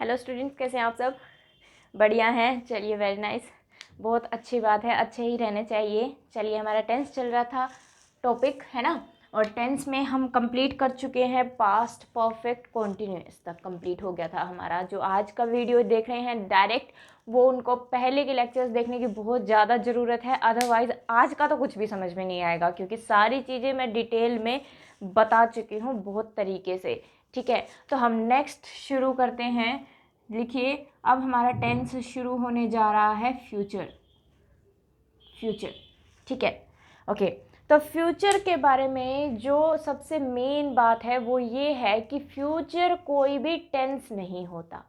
Hello students, कैसे हैं आप सब? बढ़िया हैं। चलिए, वेरी नाइस, बहुत अच्छी बात है, अच्छे ही रहने चाहिए। चलिए, हमारा टेंस चल रहा था टॉपिक, है ना। और टेंस में हम कंप्लीट कर चुके हैं, पास्ट परफेक्ट कॉन्टिन्यूअस तक कंप्लीट हो गया था हमारा। जो आज का वीडियो देख रहे हैं डायरेक्ट, वो उनको पहले के लेक्चर्स देखने की बहुत ज़्यादा ज़रूरत है, अदरवाइज़ आज का तो कुछ भी समझ में नहीं आएगा, क्योंकि सारी चीज़ें मैं डिटेल में बता चुकी हूँ बहुत तरीके से। ठीक है, तो हम नेक्स्ट शुरू करते हैं। लिखिए, अब हमारा टेंस शुरू होने जा रहा है फ्यूचर। फ्यूचर, ठीक है, ओके। तो फ्यूचर के बारे में जो सबसे मेन बात है वो ये है कि फ्यूचर कोई भी टेंस नहीं होता।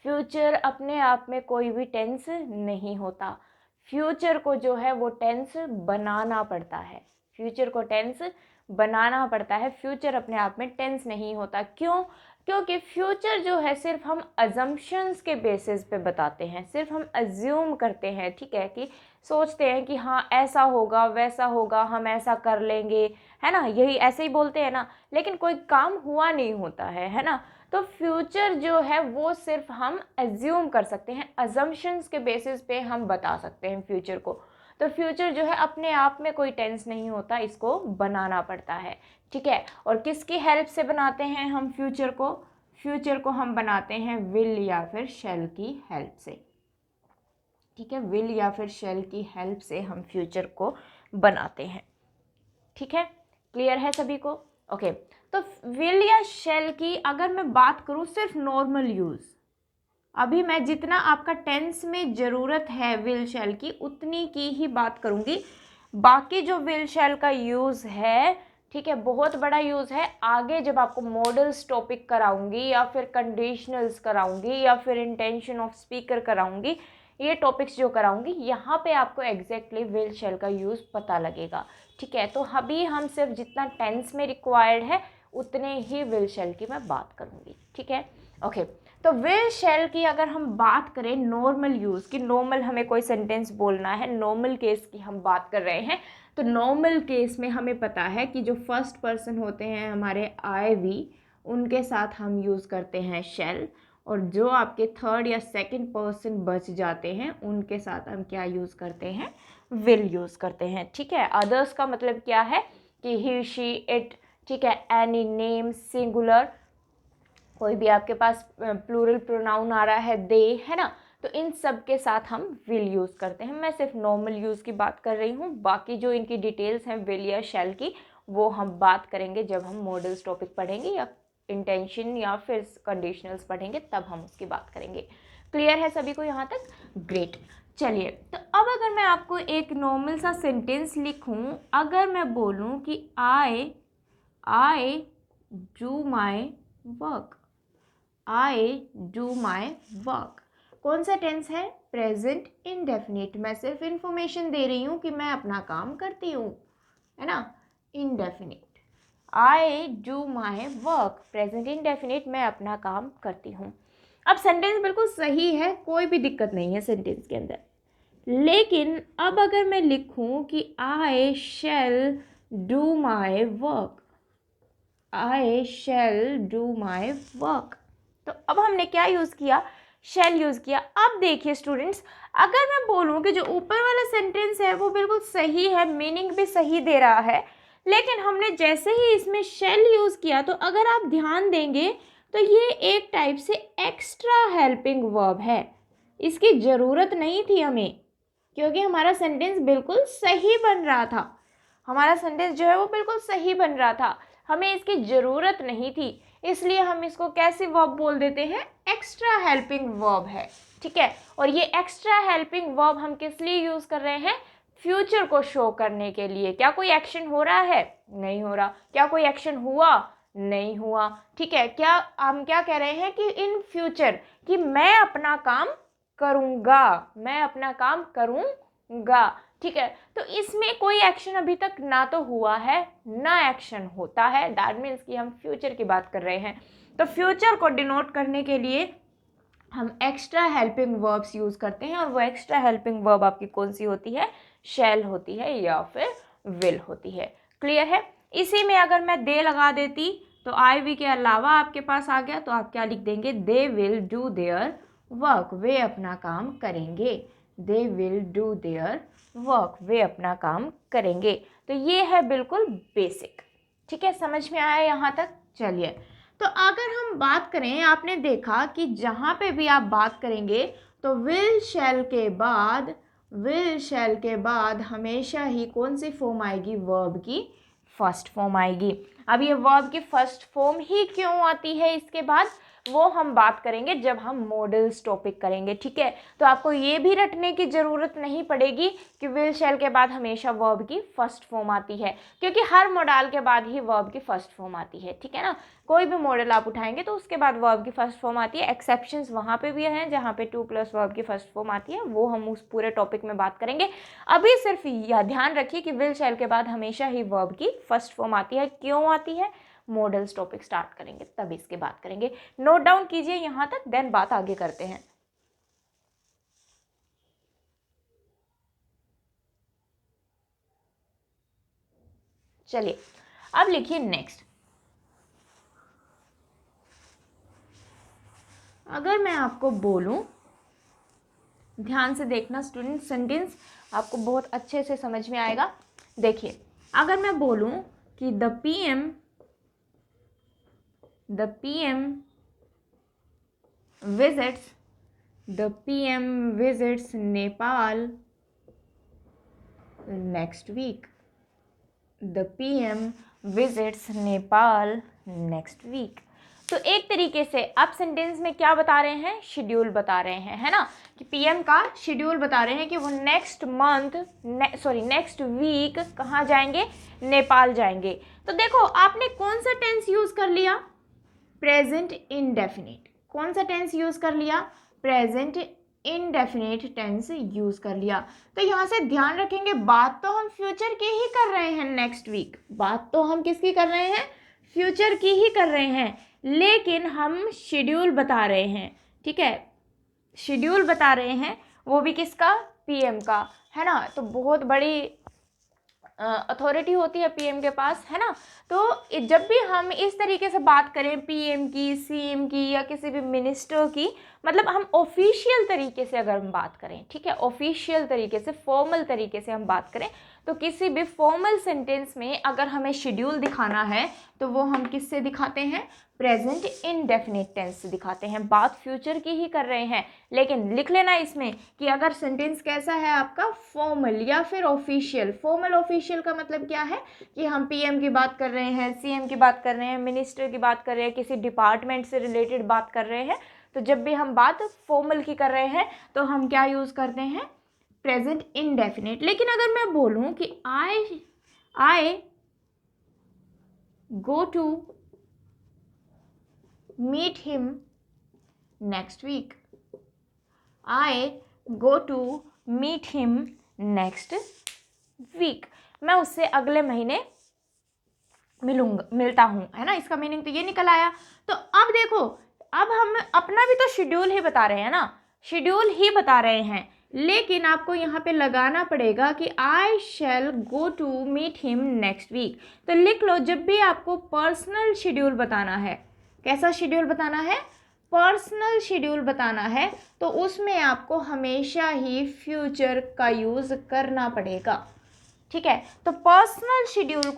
फ्यूचर अपने आप में कोई भी टेंस नहीं होता। फ्यूचर को जो है वो टेंस बनाना पड़ता है। फ्यूचर को टेंस बनाना पड़ता है। फ्यूचर अपने आप में टेंस नहीं होता। क्यों? क्योंकि फ्यूचर जो है सिर्फ हम अजम्पशंस के बेसिस पे बताते हैं, सिर्फ हम अज्यूम करते हैं, ठीक है, कि सोचते हैं कि हाँ ऐसा होगा वैसा होगा, हम ऐसा कर लेंगे, है ना, यही ऐसे ही बोलते हैं ना, लेकिन कोई काम हुआ नहीं होता है ना। तो फ्यूचर जो है वो सिर्फ हम एज्यूम कर सकते हैं, अजम्पशंस के बेसिस पे हम बता सकते हैं फ्यूचर को। तो फ्यूचर जो है अपने आप में कोई टेंस नहीं होता, इसको बनाना पड़ता है, ठीक है। और किसकी हेल्प से बनाते हैं हम फ्यूचर को? फ्यूचर को हम बनाते हैं विल या फिर शैल की हेल्प से, ठीक है। विल या फिर शैल की हेल्प से हम फ्यूचर को बनाते हैं, ठीक है। क्लियर है सभी को? ओके। तो विल या शैल की अगर मैं बात करूं सिर्फ नॉर्मल यूज, अभी मैं जितना आपका टेंस में ज़रूरत है विल शैल की उतनी की ही बात करूंगी। बाकी जो विल शैल का यूज़ है, ठीक है, बहुत बड़ा यूज़ है। आगे जब आपको मॉडल्स टॉपिक कराऊंगी या फिर कंडीशनल्स कराऊंगी या फिर इंटेंशन ऑफ स्पीकर कराऊंगी, ये टॉपिक्स जो कराऊंगी यहाँ पे आपको एग्जैक्टली विल शैल का यूज़ पता लगेगा, ठीक है। तो अभी हम सिर्फ जितना टेंस में रिक्वायर्ड है उतने ही विल शैल की मैं बात करूंगी, ठीक है, ओके। तो विल शैल की अगर हम बात करें नॉर्मल यूज़ की, नॉर्मल हमें कोई सेंटेंस बोलना है, नॉर्मल केस की हम बात कर रहे हैं, तो नॉर्मल केस में हमें पता है कि जो फर्स्ट पर्सन होते हैं हमारे आई वी, उनके साथ हम यूज़ करते हैं शैल, और जो आपके थर्ड या सेकंड पर्सन बच जाते हैं उनके साथ हम क्या यूज़ करते हैं? विल यूज़ करते हैं, ठीक है। अदर्स का मतलब क्या है कि ही शी इट, ठीक है, एनी नेम सिंगुलर, कोई भी आपके पास प्लूरल प्रोनाउन आ रहा है दे, है ना, तो इन सब के साथ हम विल यूज़ करते हैं। मैं सिर्फ नॉर्मल यूज़ की बात कर रही हूँ, बाकी जो इनकी डिटेल्स हैं विल या शैल की वो हम बात करेंगे जब हम मॉडल्स टॉपिक पढ़ेंगे या इंटेंशन या फिर कंडीशनल्स पढ़ेंगे, तब हम उसकी बात करेंगे। क्लियर है सभी को यहाँ तक? ग्रेट। चलिए, तो अब अगर मैं आपको एक नॉर्मल सा सेंटेंस लिखूँ, अगर मैं बोलूँ कि I do my work, I do my work, कौन सा टेंस है? Present indefinite. मैं सिर्फ इंफॉर्मेशन दे रही हूँ कि मैं अपना काम करती हूँ, है ना, indefinite. I do my work, present indefinite, मैं अपना काम करती हूँ। अब सेंटेंस बिल्कुल सही है, कोई भी दिक्कत नहीं है सेंटेंस के अंदर, लेकिन अब अगर मैं लिखूँ कि I shall do my work, I shall do my work, तो अब हमने क्या यूज़ किया? शैल यूज़ किया। अब देखिए स्टूडेंट्स, अगर मैं बोलूँ कि जो ऊपर वाला सेंटेंस है वो बिल्कुल सही है, मीनिंग भी सही दे रहा है, लेकिन हमने जैसे ही इसमें शैल यूज़ किया, तो अगर आप ध्यान देंगे तो ये एक टाइप से एक्स्ट्रा हेल्पिंग वर्ब है। इसकी ज़रूरत नहीं थी हमें, क्योंकि हमारा सेंटेंस बिल्कुल सही बन रहा था। हमारा सेंटेंस जो है वो बिल्कुल सही बन रहा था, हमें इसकी ज़रूरत नहीं थी, इसलिए हम इसको कैसे वर्ब बोल देते हैं? एक्स्ट्रा हेल्पिंग वर्ब है, ठीक है। और ये एक्स्ट्रा हेल्पिंग वर्ब हम किस लिए यूज़ कर रहे हैं? फ्यूचर को शो करने के लिए। क्या कोई एक्शन हो रहा है? नहीं हो रहा। क्या कोई एक्शन हुआ? नहीं हुआ, ठीक है। क्या हम क्या कह रहे हैं कि इन फ्यूचर, कि मैं अपना काम करूँगा, मैं अपना काम करूँगा, ठीक है। तो इसमें कोई एक्शन अभी तक ना तो हुआ है ना एक्शन होता है, दैट मीन्स कि हम फ्यूचर की बात कर रहे हैं। तो फ्यूचर को डिनोट करने के लिए हम एक्स्ट्रा हेल्पिंग वर्ब्स यूज़ करते हैं, और वो एक्स्ट्रा हेल्पिंग वर्ब आपकी कौन सी होती है? शैल होती है या फिर विल होती है। क्लियर है? इसी में अगर मैं दे लगा देती तो आई वी के अलावा आपके पास आ गया तो आप क्या लिख देंगे, they will do their work, वे अपना काम करेंगे, they will do their work, वे अपना काम करेंगे। तो ये है बिल्कुल बेसिक, ठीक है, समझ में आया यहाँ तक। चलिए, तो अगर हम बात करें, आपने देखा कि जहाँ पे भी आप बात करेंगे तो विल शैल के बाद हमेशा ही कौन सी फॉर्म आएगी, वर्ब की फर्स्ट फॉर्म आएगी। अब ये वर्ब की फर्स्ट फॉर्म ही क्यों आती है इसके बाद, वो हम बात करेंगे जब हम मॉडल्स टॉपिक करेंगे, ठीक है। तो आपको ये भी रटने की ज़रूरत नहीं पड़ेगी कि विल शैल के बाद हमेशा वर्ब की फर्स्ट फॉर्म आती है, क्योंकि हर मॉडल के बाद ही वर्ब की फर्स्ट फॉर्म आती है, ठीक है ना। कोई भी मॉडल आप उठाएंगे तो उसके बाद वर्ब की फर्स्ट फॉर्म आती है। एक्सेप्शंस वहाँ पे भी हैं जहाँ पे 2 प्लस वर्ब की फर्स्ट फॉर्म आती है, वो हम उस पूरे टॉपिक में बात करेंगे। अभी सिर्फ यह ध्यान रखिए कि विल शैल के बाद हमेशा ही वर्ब की फर्स्ट फॉर्म आती है। क्यों आती है, मॉडल्स टॉपिक स्टार्ट करेंगे तब इसकी बात करेंगे। नोट डाउन कीजिए यहाँ तक, देन बात आगे करते हैं। चलिए, अब लिखिए नेक्स्ट। अगर मैं आपको बोलूं, ध्यान से देखना स्टूडेंट, सेंटेंस आपको बहुत अच्छे से समझ में आएगा। देखिए, अगर मैं बोलूं कि the PM visits Nepal next week, the PM visits Nepal next week. तो एक तरीके से आप सेंटेंस में क्या बता रहे हैं, शेड्यूल बता रहे हैं, है ना, कि पीएम का शेड्यूल बता रहे हैं कि वो नेक्स्ट वीक कहाँ जाएंगे, नेपाल जाएंगे। तो देखो, आपने कौन सा टेंस यूज कर लिया, प्रेजेंट इनडेफिनिट। कौन सा टेंस यूज कर लिया, प्रेजेंट इनडेफिनिट टेंस यूज कर लिया। तो यहाँ से ध्यान रखेंगे, बात तो हम फ्यूचर की ही कर रहे हैं, नेक्स्ट वीक बात तो हम किसकी कर रहे हैं, फ्यूचर की ही कर रहे हैं, लेकिन हम शेड्यूल बता रहे हैं, ठीक है, शेड्यूल बता रहे हैं, वो भी किसका, पीएम का, है ना। तो बहुत बड़ी अथॉरिटी होती है पीएम के पास, है ना। तो जब भी हम इस तरीके से बात करें पीएम की, सीएम की, या किसी भी मिनिस्टर की, मतलब हम ऑफिशियल तरीके से अगर हम बात करें, ठीक है, ऑफिशियल तरीके से, फॉर्मल तरीके से हम बात करें, तो किसी भी फॉर्मल सेंटेंस में अगर हमें शेड्यूल दिखाना है तो वो हम किससे दिखाते हैं, प्रेजेंट इनडेफिनिट टेंस से दिखाते हैं। बात फ्यूचर की ही कर रहे हैं, लेकिन लिख लेना इसमें कि अगर सेंटेंस कैसा है आपका, फॉर्मल या फिर ऑफिशियल। फॉर्मल ऑफिशियल का मतलब क्या है कि हम पीएम की बात कर रहे हैं, सीएम की बात कर रहे हैं, मिनिस्टर की बात कर रहे हैं, किसी डिपार्टमेंट से रिलेटेड बात कर रहे हैं। तो जब भी हम बात फॉर्मल की कर रहे हैं तो हम क्या यूज़ करते हैं, प्रेजेंट इनडेफिनिट। लेकिन अगर मैं बोलूं कि I go to meet him next week, I go to meet him next week, मैं उससे अगले महीने मिलता हूँ, है ना। इसका मीनिंग तो ये निकल आया। तो अब देखो, अब हम अपना भी तो शेड्यूल ही बता रहे हैं ना, शेड्यूल ही बता रहे हैं, लेकिन आपको यहाँ पे लगाना पड़ेगा कि I shall go to meet him next week. तो लिख लो, जब भी आपको पर्सनल शेड्यूल बताना है, कैसा शेड्यूल बताना है, पर्सनल शेड्यूल बताना है, तो उसमें आपको हमेशा ही फ्यूचर का यूज़ करना पड़ेगा, ठीक है। तो पर्सनल शेड्यूल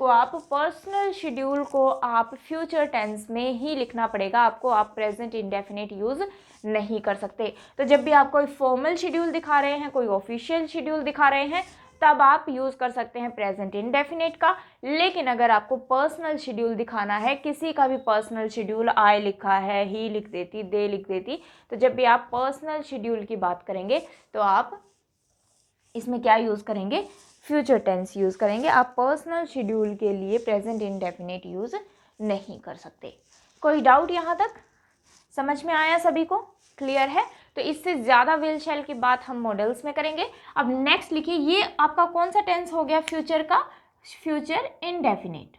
को आप फ्यूचर टेंस में ही लिखना पड़ेगा आपको, आप प्रेजेंट इंडेफिनिट यूज़ नहीं कर सकते। तो जब भी आप कोई फॉर्मल शेड्यूल दिखा रहे हैं, कोई ऑफिशियल शेड्यूल दिखा रहे हैं, तब आप यूज़ कर सकते हैं प्रेजेंट इंडेफिनिट का। लेकिन अगर आपको पर्सनल शेड्यूल दिखाना है, किसी का भी पर्सनल शेड्यूल, आई लिखा है, ही लिख देती, दे लिख देती, तो जब भी आप पर्सनल शेड्यूल की बात करेंगे तो आप इसमें क्या यूज़ करेंगे, फ्यूचर टेंस यूज़ करेंगे। आप पर्सनल शेड्यूल के लिए प्रेजेंट इंडेफिनिट यूज़ नहीं कर सकते। कोई डाउट यहाँ तक, समझ में आया सभी को, क्लियर है। तो इससे ज़्यादा विल शैल की बात हम मॉडल्स में करेंगे। अब नेक्स्ट लिखिए, ये आपका कौन सा टेंस हो गया फ्यूचर का, फ्यूचर इनडेफिनिट,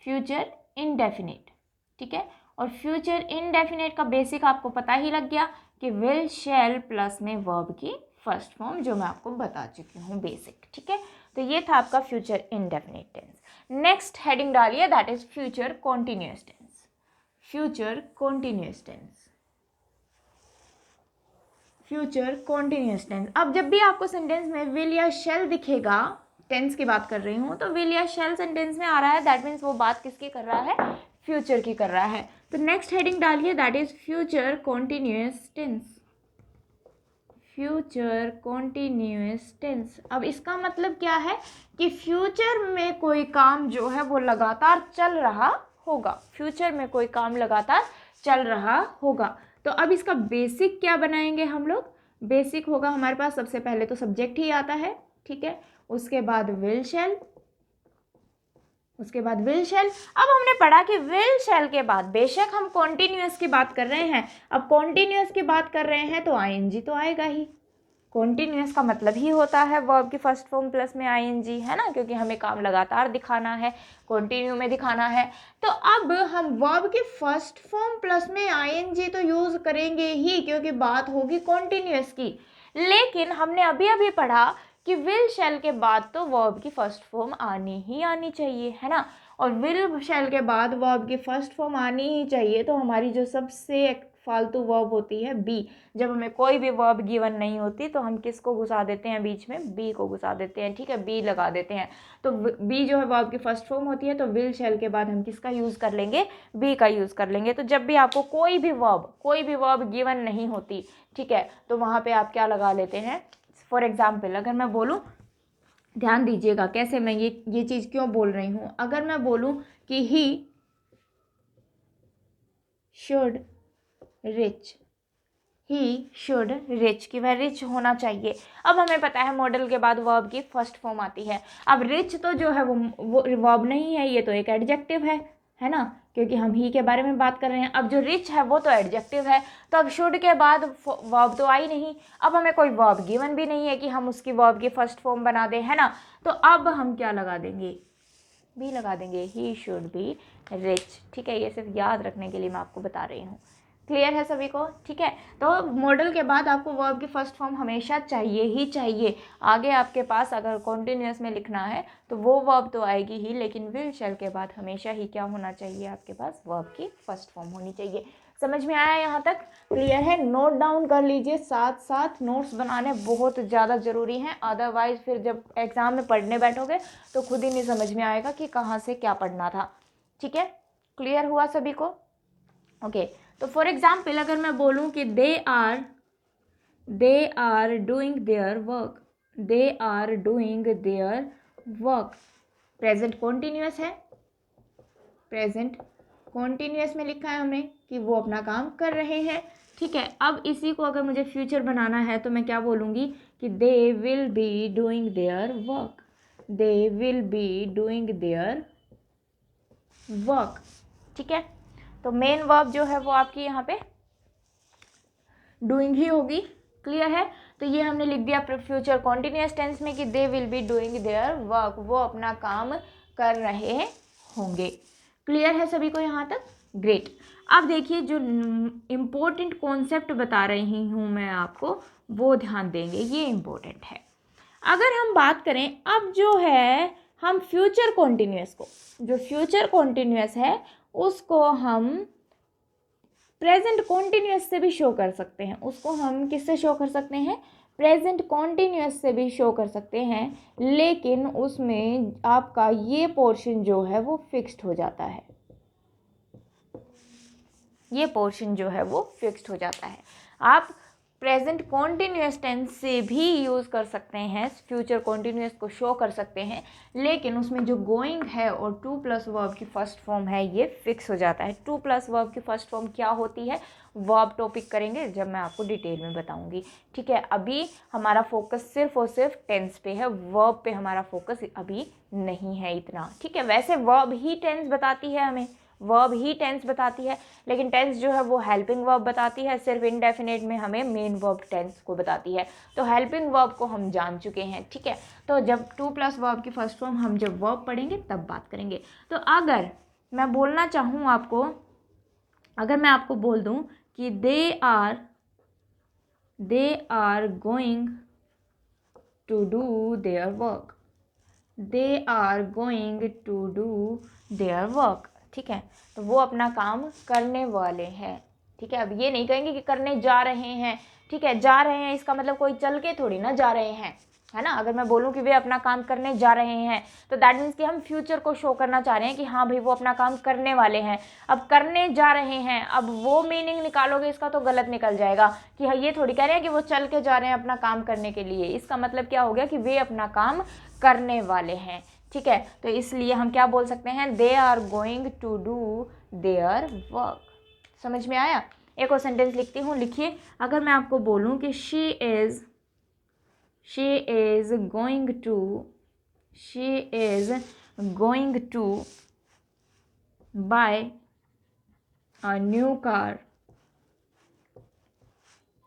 फ्यूचर इनडेफिनिट, ठीक है। और फ्यूचर इनडेफिनिट का बेसिक आपको पता ही लग गया कि विल शैल प्लस में वर्ब की फर्स्ट फॉर्म, जो मैं आपको बता चुकी हूँ बेसिक, ठीक है। तो ये था आपका future indefinite tense. Next heading डालिए, that is future continuous tense. Future continuous tense, future continuous tense. अब जब भी आपको सेंटेंस में विल या शेल दिखेगा, टेंस की बात कर रही हूँ, तो विल या शेल सेंटेंस में आ रहा है, दैट मीन्स वो बात किसकी कर रहा है, फ्यूचर की कर रहा है। तो नेक्स्ट हेडिंग डालिए, that is future continuous tense. Future continuous tense. अब इसका मतलब क्या है कि फ्यूचर में कोई काम जो है वो लगातार चल रहा होगा, फ्यूचर में कोई काम लगातार चल रहा होगा। तो अब इसका बेसिक क्या बनाएंगे हम लोग, बेसिक होगा हमारे पास सबसे पहले तो सब्जेक्ट ही आता है, ठीक है, उसके बाद विल शेल, उसके बाद विल शेल। अब हमने पढ़ा कि विल शेल के बाद बेशक हम कॉन्टिन्यूअस की बात कर रहे हैं, अब कॉन्टिन्यूअस की बात कर रहे हैं तो आईएनजी तो आएगा ही। कॉन्टिन्यूअस का मतलब ही होता है वर्ब की फर्स्ट फॉर्म प्लस में आईएनजी, है ना, क्योंकि हमें काम लगातार दिखाना है, कंटिन्यू में दिखाना है। तो अब हम वर्ब की फर्स्ट फॉर्म प्लस में आईएनजी तो यूज करेंगे ही, क्योंकि बात होगी कॉन्टिन्यूअस की। लेकिन हमने अभी अभी पढ़ा कि विल शेल के बाद तो वर्ब की फर्स्ट फॉर्म आनी ही आनी चाहिए, है ना, और विल शेल के बाद वर्ब की फर्स्ट फॉर्म आनी ही चाहिए। तो हमारी जो सबसे फालतू वर्ब होती है बी, जब हमें कोई भी वर्ब गिवन नहीं होती तो हम किसको घुसा देते हैं बीच में, बी को घुसा देते हैं, ठीक है, बी लगा देते हैं। तो बी जो है वर्ब की फर्स्ट फॉर्म होती है, तो विल शेल के बाद हम किसका यूज़ कर लेंगे, बी का यूज़ कर लेंगे। तो जब भी आपको कोई भी वर्ब गिवन नहीं होती, ठीक है, तो वहाँ पे आप क्या लगा लेते हैं, फॉर एग्जाम्पल अगर मैं बोलूँ, ध्यान दीजिएगा कैसे मैं ये चीज़ क्यों बोल रही हूँ। अगर मैं बोलूँ कि he should rich, he should rich, कि वह रिच होना चाहिए। अब हमें पता है मॉडल के बाद वर्ब की फर्स्ट फॉर्म आती है। अब रिच तो जो है वो वर्ब नहीं है, ये तो एक एडजेक्टिव है ना, क्योंकि हम ही के बारे में बात कर रहे हैं। अब जो रिच है वो तो एडजेक्टिव है, तो अब शुड के बाद वर्ब तो आई नहीं। अब हमें कोई वर्ब गिवन भी नहीं है कि हम उसकी वर्ब की फर्स्ट फॉर्म बना दें, है ना, तो अब हम क्या लगा देंगे, भी लगा देंगे, ही शुड बी रिच, ठीक है। ये सिर्फ याद रखने के लिए मैं आपको बता रही हूँ। क्लियर है सभी को, ठीक है। तो मॉडल के बाद आपको वर्ब की फर्स्ट फॉर्म हमेशा चाहिए ही चाहिए। आगे आपके पास अगर कॉन्टिन्यूअस में लिखना है तो वो वर्ब तो आएगी ही, लेकिन विल शेल के बाद हमेशा ही क्या होना चाहिए, आपके पास वर्ब की फर्स्ट फॉर्म होनी चाहिए। समझ में आया यहाँ तक, क्लियर है। नोट डाउन कर लीजिए, साथ साथ नोट्स बनाने बहुत ज़्यादा ज़रूरी हैं, अदरवाइज फिर जब एग्ज़ाम में पढ़ने बैठोगे तो खुद ही नहीं समझ में आएगा कि कहाँ से क्या पढ़ना था, ठीक है। क्लियर हुआ सभी को, ओके। तो फॉर एग्जाम्पल अगर मैं बोलूँ कि they are doing their work, they are doing their work, present continuous है, प्रेजेंट कॉन्टिन्यूअस में लिखा है हमने कि वो अपना काम कर रहे हैं, ठीक है। अब इसी को अगर मुझे फ्यूचर बनाना है तो मैं क्या बोलूँगी कि they will be doing their work, they will be doing their work, ठीक है। तो मेन वर्ब जो है वो आपकी यहाँ पे डूइंग ही होगी, क्लियर है। तो ये हमने लिख दिया फ्यूचर कॉन्टिन्यूअस टेंस में कि they will be doing their work, वो अपना काम कर रहे होंगे। क्लियर है सभी को यहाँ तक, ग्रेट। अब देखिए जो इम्पोर्टेंट कॉन्सेप्ट बता रही हूँ मैं आपको, वो ध्यान देंगे, ये इम्पोर्टेंट है। अगर हम बात करें अब जो है हम फ्यूचर कॉन्टिन्यूअस को, जो फ्यूचर कॉन्टिन्यूअस है उसको हम प्रेजेंट कॉन्टिन्यूअस से भी शो कर सकते हैं। उसको हम किससे शो कर सकते हैं, प्रेजेंट कॉन्टिन्यूअस से भी शो कर सकते हैं, लेकिन उसमें आपका ये पोर्शन जो है वो फिक्स्ड हो जाता है, ये पोर्शन जो है वो फिक्स्ड हो जाता है। आप प्रेजेंट कॉन्टिन्यूअस टेंस से भी यूज़ कर सकते हैं, फ्यूचर कॉन्टिन्यूअस को शो कर सकते हैं, लेकिन उसमें जो गोइंग है और टू प्लस वर्ब की फर्स्ट फॉर्म है ये फिक्स हो जाता है। टू प्लस वर्ब की फर्स्ट फॉर्म क्या होती है, वर्ब टॉपिक करेंगे जब मैं आपको डिटेल में बताऊंगी, ठीक है। अभी हमारा फोकस सिर्फ और सिर्फ टेंस पे है, वर्ब पे हमारा फोकस अभी नहीं है इतना, ठीक है। वैसे वर्ब ही टेंस बताती है हमें, वर्ब ही टेंस बताती है, लेकिन टेंस जो है वो हेल्पिंग वर्ब बताती है, सिर्फ इनडेफिनेट में हमें मेन वर्ब टेंस को बताती है। तो हेल्पिंग वर्ब को हम जान चुके हैं, ठीक है। तो जब टू प्लस वर्ब की फर्स्ट फॉर्म हम जब वर्ब पढ़ेंगे तब बात करेंगे। तो अगर मैं बोलना चाहूँ आपको, अगर मैं आपको बोल दूँ कि they are going to do their work, they are going to do their work, ठीक है, तो वो अपना काम करने वाले हैं, ठीक है। अब ये नहीं कहेंगे कि करने जा रहे हैं, ठीक है, जा रहे हैं इसका मतलब कोई चल के थोड़ी ना जा रहे हैं, है ना। अगर मैं बोलूँ कि वे अपना काम करने जा रहे हैं तो दैट मीन्स कि हम फ्यूचर को शो करना चाह रहे हैं कि हाँ भाई वो अपना काम करने वाले हैं। अब करने जा रहे हैं, अब वो मीनिंग निकालोगे इसका तो गलत निकल जाएगा कि हाँ ये थोड़ी कह रहे हैं कि वो चल के जा रहे हैं अपना काम करने के लिए। इसका मतलब क्या हो गया कि वे अपना काम करने वाले हैं, ठीक है। तो इसलिए हम क्या बोल सकते हैं, they are going to do their work. समझ में आया। एक और सेंटेंस लिखती हूँ, लिखिए। अगर मैं आपको बोलूँ कि she is going to buy a new car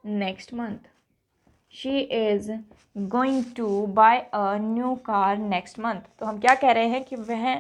next month, she is going to buy a new car next month, तो हम क्या कह रहे हैं कि वह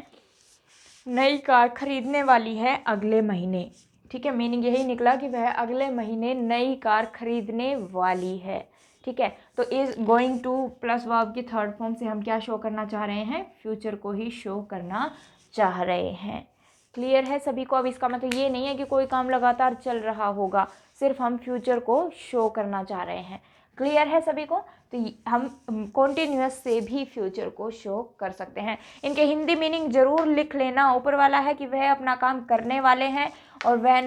नई कार खरीदने वाली है अगले महीने, ठीक है। मीनिंग यही निकला कि वह अगले महीने नई कार खरीदने वाली है, ठीक है। तो is going two plus verb की थर्ड फॉर्म से हम क्या शो करना चाह रहे हैं, फ्यूचर को ही शो करना चाह रहे हैं। क्लियर है सभी को। अब इसका मतलब ये नहीं है कि कोई काम लगातार चल रहा होगा, सिर्फ हम फ्यूचर को शो करना चाह रहे हैं। क्लियर है सभी को। तो हम कॉन्टिन्यूअस से भी फ्यूचर को शो कर सकते हैं। इनके हिंदी मीनिंग जरूर लिख लेना। ऊपर वाला है कि वह अपना काम करने वाले हैं और वह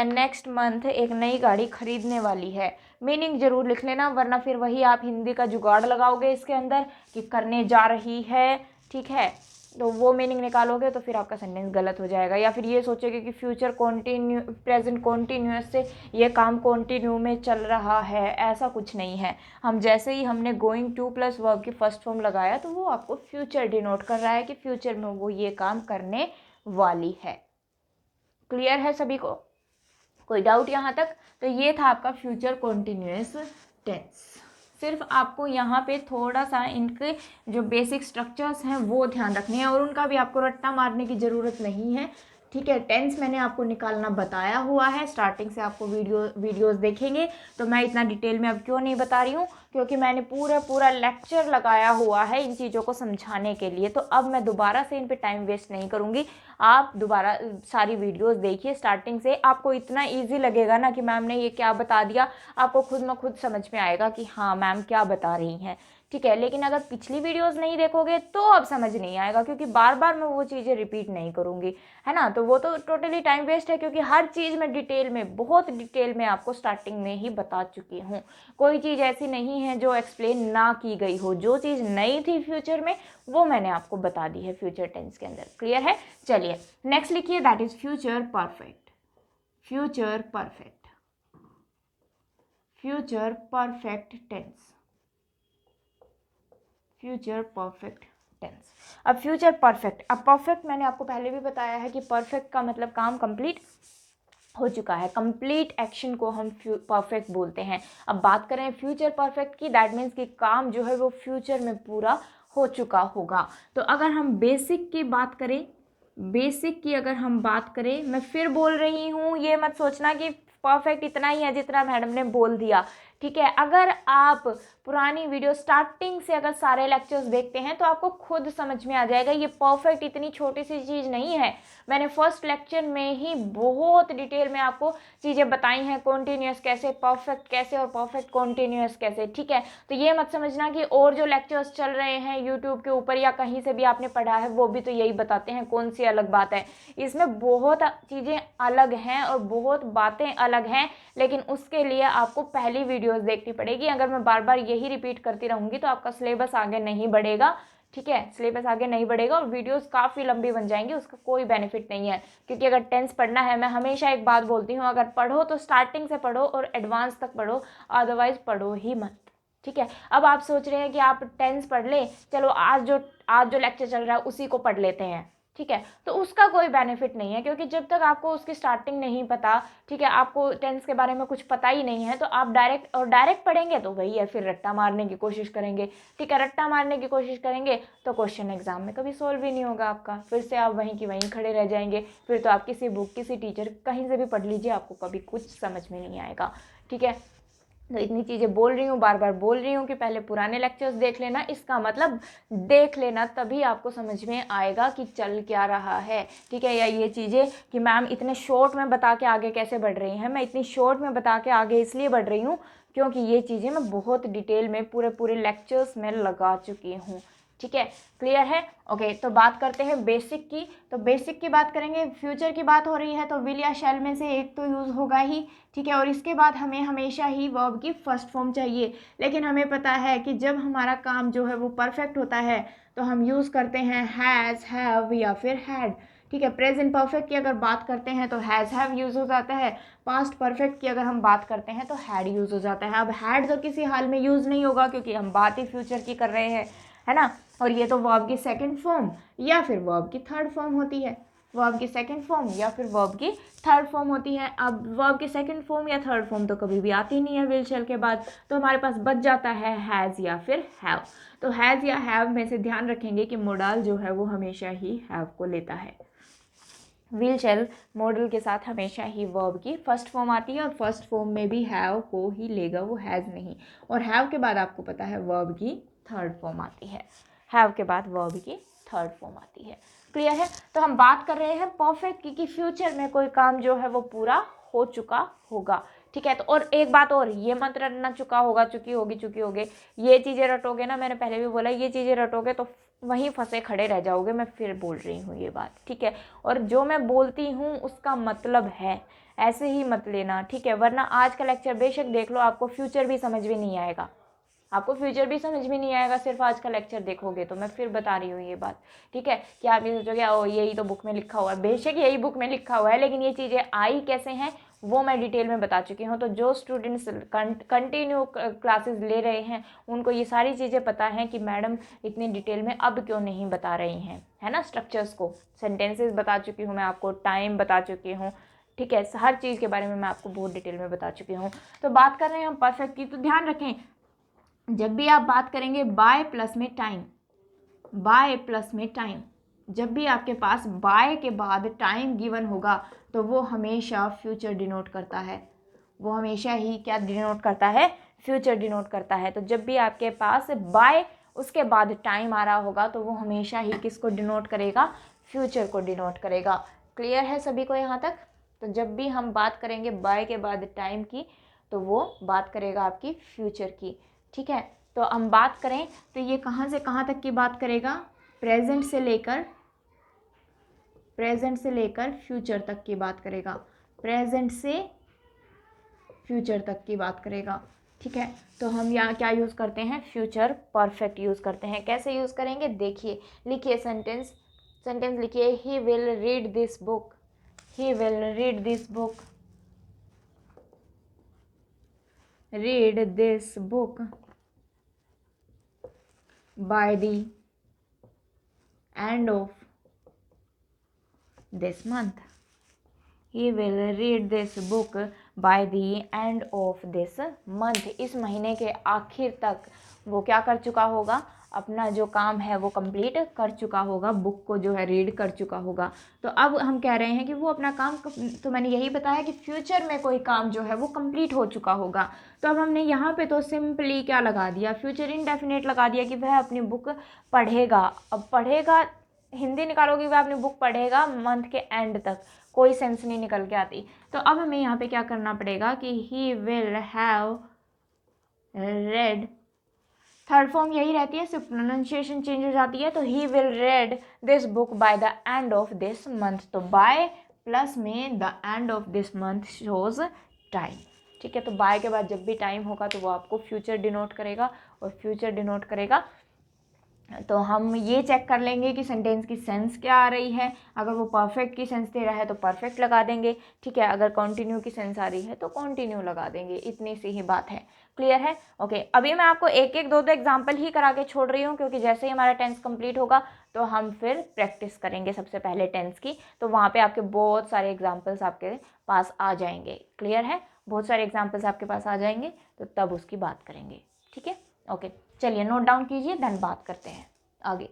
नेक्स्ट मंथ एक नई गाड़ी खरीदने वाली है। मीनिंग जरूर लिख लेना, वरना फिर वही आप हिंदी का जुगाड़ लगाओगे इसके अंदर कि करने जा रही है, ठीक है, तो वो मीनिंग निकालोगे तो फिर आपका सेंटेंस गलत हो जाएगा। या फिर ये सोचोगे कि फ्यूचर प्रेजेंट कॉन्टीन्यूअस से ये काम कॉन्टिन्यू में चल रहा है, ऐसा कुछ नहीं है। हम जैसे ही हमने गोइंग टू प्लस वर्ब की फर्स्ट फॉर्म लगाया तो वो आपको फ्यूचर डिनोट कर रहा है कि फ्यूचर में वो ये काम करने वाली है। क्लियर है सभी को। कोई डाउट यहाँ तक। तो ये था आपका फ्यूचर कॉन्टिन्यूअस टेंस। सिर्फ आपको यहाँ पे थोड़ा सा इनके जो बेसिक स्ट्रक्चर्स हैं वो ध्यान रखने हैं और उनका भी आपको रट्टा मारने की ज़रूरत नहीं है, ठीक है। टेंस मैंने आपको निकालना बताया हुआ है, स्टार्टिंग से आपको वीडियोस देखेंगे तो मैं इतना डिटेल में अब क्यों नहीं बता रही हूँ, क्योंकि मैंने पूरा लेक्चर लगाया हुआ है इन चीज़ों को समझाने के लिए। तो अब मैं दोबारा से इन पे टाइम वेस्ट नहीं करूँगी। आप दोबारा सारी वीडियोस देखिए स्टार्टिंग से, आपको इतना ईजी लगेगा ना कि मैम ने ये क्या बता दिया, आपको खुद में खुद समझ में आएगा कि हाँ मैम क्या बता रही हैं, ठीक है। लेकिन अगर पिछली वीडियोस नहीं देखोगे तो अब समझ नहीं आएगा, क्योंकि बार बार मैं वो चीज़ें रिपीट नहीं करूँगी, है ना। तो वो तो टोटली टाइम वेस्ट है, क्योंकि हर चीज़ में डिटेल में, बहुत डिटेल में आपको स्टार्टिंग में ही बता चुकी हूँ। कोई चीज़ ऐसी नहीं है जो एक्सप्लेन ना की गई हो। जो चीज़ नई थी फ्यूचर में वो मैंने आपको बता दी है फ्यूचर टेंस के अंदर। क्लियर है। चलिए नेक्स्ट लिखिए, that is future perfect. Future perfect, future perfect tense, future perfect tense. अब फ्यूचर परफेक्ट, अब परफेक्ट मैंने आपको पहले भी बताया है कि परफेक्ट का मतलब काम कंप्लीट हो चुका है, कंप्लीट एक्शन को हम परफेक्ट बोलते हैं। अब बात करें फ्यूचर परफेक्ट की, दैट मीन्स कि काम जो है वो फ्यूचर में पूरा हो चुका होगा। तो अगर हम बेसिक की बात करें, बेसिक की अगर हम बात करें, मैं फिर बोल रही हूँ, ये मत सोचना कि परफेक्ट इतना ही है जितना मैडम ने बोल दिया, ठीक है। अगर आप पुरानी वीडियो स्टार्टिंग से अगर सारे लेक्चर्स देखते हैं तो आपको खुद समझ में आ जाएगा ये परफेक्ट इतनी छोटी सी चीज़ नहीं है। मैंने फर्स्ट लेक्चर में ही बहुत डिटेल में आपको चीज़ें बताई हैं, कॉन्टीन्यूअस कैसे, परफेक्ट कैसे और परफेक्ट कॉन्टीन्यूअस कैसे, ठीक है। तो ये मत समझना कि और जो लेक्चर्स चल रहे हैं यूट्यूब के ऊपर या कहीं से भी आपने पढ़ा है वो भी तो यही बताते हैं, कौन सी अलग बात है। इसमें बहुत चीज़ें अलग हैं और बहुत बातें अलग हैं, लेकिन उसके लिए आपको पहली वीडियोस देखनी पड़ेगी। अगर मैं बार बार यही रिपीट करती रहूँगी तो आपका सिलेबस आगे नहीं बढ़ेगा, ठीक है। सिलेबस आगे नहीं बढ़ेगा और वीडियोस काफ़ी लंबी बन जाएंगी, उसका कोई बेनिफिट नहीं है। क्योंकि अगर टेंस पढ़ना है, मैं हमेशा एक बात बोलती हूँ, अगर पढ़ो तो स्टार्टिंग से पढ़ो और एडवांस तक पढ़ो, अदरवाइज पढ़ो ही मत, ठीक है। अब आप सोच रहे हैं कि आप टेंस पढ़ लें, चलो आज जो लेक्चर चल रहा है उसी को पढ़ लेते हैं, ठीक है, तो उसका कोई बेनिफिट नहीं है। क्योंकि जब तक आपको उसकी स्टार्टिंग नहीं पता, ठीक है, आपको टेंस के बारे में कुछ पता ही नहीं है, तो आप डायरेक्ट पढ़ेंगे तो वही है, फिर रट्टा मारने की कोशिश करेंगे, ठीक है। रट्टा मारने की कोशिश करेंगे तो क्वेश्चन एग्जाम में कभी सोल्व ही नहीं होगा आपका, फिर से आप वहीं की वहीं खड़े रह जाएंगे। फिर तो आप किसी बुक, किसी टीचर, कहीं से भी पढ़ लीजिए, आपको कभी कुछ समझ में नहीं आएगा, ठीक है। तो इतनी चीज़ें बोल रही हूँ, बार बार बोल रही हूँ कि पहले पुराने लेक्चर्स देख लेना। इसका मतलब देख लेना, तभी आपको समझ में आएगा कि चल क्या रहा है, ठीक है। या ये चीज़ें कि मैम इतने शॉर्ट में बता के आगे कैसे बढ़ रही हैं, मैं इतनी शॉर्ट में बता के आगे इसलिए बढ़ रही हूँ क्योंकि ये चीज़ें मैं बहुत डिटेल में पूरे लेक्चर्स में लगा चुकी हूँ, ठीक है। क्लियर है? ओके, तो बात करते हैं बेसिक की। तो बेसिक की बात करेंगे, फ्यूचर की बात हो रही है तो विल या शैल में से एक तो यूज़ होगा ही, ठीक है। और इसके बाद हमें हमेशा ही वर्ब की फर्स्ट फॉर्म चाहिए। लेकिन हमें पता है कि जब हमारा काम जो है वो परफेक्ट होता है तो हम यूज़ करते हैं हैज़, हैव या फिर हैड, ठीक है। प्रेजेंट परफेक्ट की अगर बात करते हैं तो हैज़, हैव यूज़ हो जाता है। पास्ट परफेक्ट की अगर हम बात करते हैं तो हैड यूज़ हो जाता है। अब हैड तो किसी हाल में यूज़ नहीं होगा क्योंकि हम बात ही फ्यूचर की कर रहे हैं, है ना। और ये तो वर्ब की सेकंड फॉर्म या फिर वर्ब की थर्ड फॉर्म होती है, वर्ब की सेकंड फॉर्म या फिर वर्ब की थर्ड फॉर्म होती है। अब वर्ब की सेकंड फॉर्म या थर्ड फॉर्म तो कभी भी आती नहीं है विल शैल के बाद, तो हमारे पास बच जाता है हैज़ या फिर हैव। तो हैज़ या हैव में से ध्यान रखेंगे कि मोडाल जो है वो हमेशा ही हैव को लेता है। विल शैल मॉडल के साथ हमेशा ही वर्ब की फर्स्ट फॉर्म आती है और फर्स्ट फॉर्म में भी हैव को ही लेगा, वो हैज़ नहीं। और हैव के बाद आपको पता है वर्ब की थर्ड फॉर्म आती है, हैव के बाद वर्ब की थर्ड फॉर्म आती है। क्लियर है? तो हम बात कर रहे हैं परफेक्ट की कि फ्यूचर में कोई काम जो है वो पूरा हो चुका होगा, ठीक है। तो और एक बात और, ये मत रटना चुका होगा, चुकी होगी, चुकी होगी, ये चीज़ें रटोगे ना, मैंने पहले भी बोला, ये चीज़ें रटोगे तो वहीं फंसे खड़े रह जाओगे। मैं फिर बोल रही हूँ ये बात, ठीक है। और जो मैं बोलती हूँ उसका मतलब है, ऐसे ही मत लेना, ठीक है। वरना आज का लेक्चर बेशक देख लो, आपको फ्यूचर भी समझ में नहीं आएगा, आपको फ्यूचर भी समझ में नहीं आएगा सिर्फ आज का लेक्चर देखोगे तो। मैं फिर बता रही हूँ ये बात, ठीक है। कि आप ये सोचोगे ओ यही तो बुक में लिखा हुआ है, बेशक यही बुक में लिखा हुआ है, लेकिन ये चीज़ें आई कैसे हैं वो मैं डिटेल में बता चुकी हूँ। तो जो स्टूडेंट्स कंटिन्यू क्लासेस ले रहे हैं उनको ये सारी चीज़ें पता हैं कि मैडम इतनी डिटेल में अब क्यों नहीं बता रही हैं, है ना। स्ट्रक्चर्स को, सेंटेंसेस बता चुकी हूँ मैं आपको, टाइम बता चुकी हूँ, ठीक है। हर चीज़ के बारे में मैं आपको बहुत डिटेल में बता चुकी हूँ। तो बात कर रहे हैं हम परफेक्ट की, तो ध्यान रखें जब भी आप बात करेंगे बाय प्लस में टाइम, बाय प्लस में टाइम, जब भी आपके पास बाय के बाद टाइम गिवन होगा तो वो हमेशा फ्यूचर डिनोट करता है, वो हमेशा ही क्या डिनोट करता है, फ्यूचर डिनोट करता है। तो जब भी आपके पास बाय उसके बाद टाइम आ रहा होगा तो वो हमेशा ही किसको डिनोट करेगा, फ्यूचर को डिनोट करेगा। क्लियर है सभी को यहाँ तक? तो जब भी हम बात करेंगे बाय के बाद टाइम की तो वो बात करेगा आपकी फ्यूचर की, ठीक है। तो हम बात करें तो ये कहाँ से कहाँ तक की बात करेगा, प्रेजेंट से लेकर फ्यूचर तक की बात करेगा, प्रेजेंट से फ्यूचर तक की बात करेगा, ठीक है। तो हम यहाँ क्या यूज़ करते हैं, फ्यूचर परफेक्ट यूज़ करते हैं। कैसे यूज़ करेंगे देखिए, लिखिए सेंटेंस लिखिए, he will read this book, he will read this book, read this book by the end of this month, he will read this book by the end of this month। इस महीने के आखिर तक वो क्या कर चुका होगा, अपना जो काम है वो कंप्लीट कर चुका होगा, बुक को जो है रीड कर चुका होगा। तो अब हम कह रहे हैं कि वो अपना काम, तो मैंने यही बताया कि फ्यूचर में कोई काम जो है वो कंप्लीट हो चुका होगा। तो अब हमने यहाँ पे तो सिंपली क्या लगा दिया, फ्यूचर इंडेफिनिट लगा दिया कि वह अपनी बुक पढ़ेगा। अब पढ़ेगा हिंदी निकालोगे, वह अपनी बुक पढ़ेगा मंथ के एंड तक, कोई सेंस नहीं निकल के आती। तो अब हमें यहाँ पे क्या करना पड़ेगा कि ही will have read, third form यही रहती है, सिर्फ प्रोनाउंसिएशन चेंज हो जाती है। तो he will read this book by the end of this month, तो बाय प्लस में the end of this month shows time, ठीक है। तो बाय के बाद जब भी टाइम होगा तो वो आपको फ्यूचर डिनोट करेगा, और फ्यूचर डिनोट करेगा तो हम ये चेक कर लेंगे कि सेंटेंस की सेंस क्या आ रही है। अगर वो परफेक्ट की सेंस दे रहा है तो परफेक्ट लगा देंगे, ठीक है। अगर कंटिन्यू की सेंस आ रही है तो कंटिन्यू लगा देंगे, इतनी सी ही बात है। क्लियर है? ओके, अभी मैं आपको एक एक दो एग्जाम्पल ही करा के छोड़ रही हूँ क्योंकि जैसे ही हमारा टेंस कंप्लीट होगा तो हम फिर प्रैक्टिस करेंगे सबसे पहले टेंस की, तो वहाँ पर आपके बहुत सारे एग्जाम्पल्स आपके पास आ जाएंगे। क्लियर है? बहुत सारे एग्जाम्पल्स आपके पास आ जाएंगे तो तब उसकी बात करेंगे, ठीक है। ओके, चलिए नोट डाउन कीजिए, देन बात करते हैं आगे।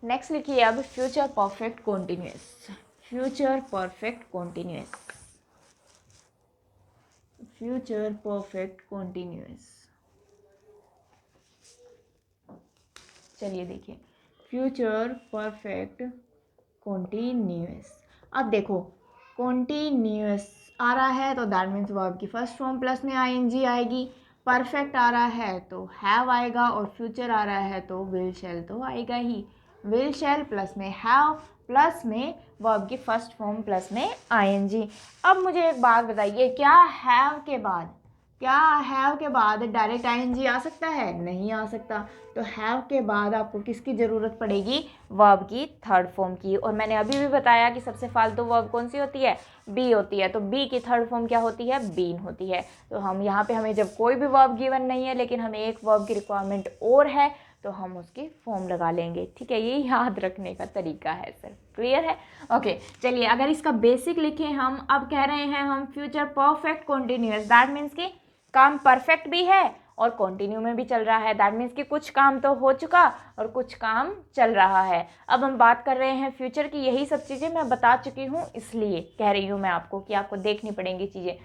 नेक्स्ट लिखिए अब future perfect continuous. Future perfect continuous, future perfect continuous. चलिए देखिए, फ्यूचर परफेक्ट कॉन्टिन्यूअस। अब देखो कॉन्टिन्यूअस आ रहा है तो दैट मीन्स वर्ब की फर्स्ट फॉर्म प्लस में आईएनजी आएगी। परफेक्ट आ रहा है तो हैव आएगा, और फ्यूचर आ रहा है तो विल शैल तो आएगा ही। विल शैल प्लस में हैव प्लस में वर्ब की फर्स्ट फॉर्म प्लस में आईएनजी। अब मुझे एक बात बताइए, क्या हैव के बाद डायरेक्ट आईएनजी आ सकता है? नहीं आ सकता। तो हैव के बाद आपको किसकी ज़रूरत पड़ेगी? वर्ब की थर्ड फॉर्म की। और मैंने अभी भी बताया कि सबसे फालतू वर्ब कौन सी होती है? बी होती है। तो बी की थर्ड फॉर्म क्या होती है? बीन होती है। तो हम यहाँ पे हमें जब कोई भी वर्ब गिवन नहीं है लेकिन हमें एक वर्ब की रिक्वायरमेंट और है तो हम उसकी फॉर्म लगा लेंगे। ठीक है, ये याद रखने का तरीका है सर। क्लियर है? ओके, चलिए अगर इसका बेसिक लिखें हम, अब कह रहे हैं हम future perfect continuous, that means कि काम परफेक्ट भी है और कंटिन्यू में भी चल रहा है। दैट मीन्स कि कुछ काम तो हो चुका और कुछ काम चल रहा है। अब हम बात कर रहे हैं फ्यूचर की। यही सब चीज़ें मैं बता चुकी हूँ, इसलिए कह रही हूँ मैं आपको कि आपको देखनी पड़ेंगी चीज़ें।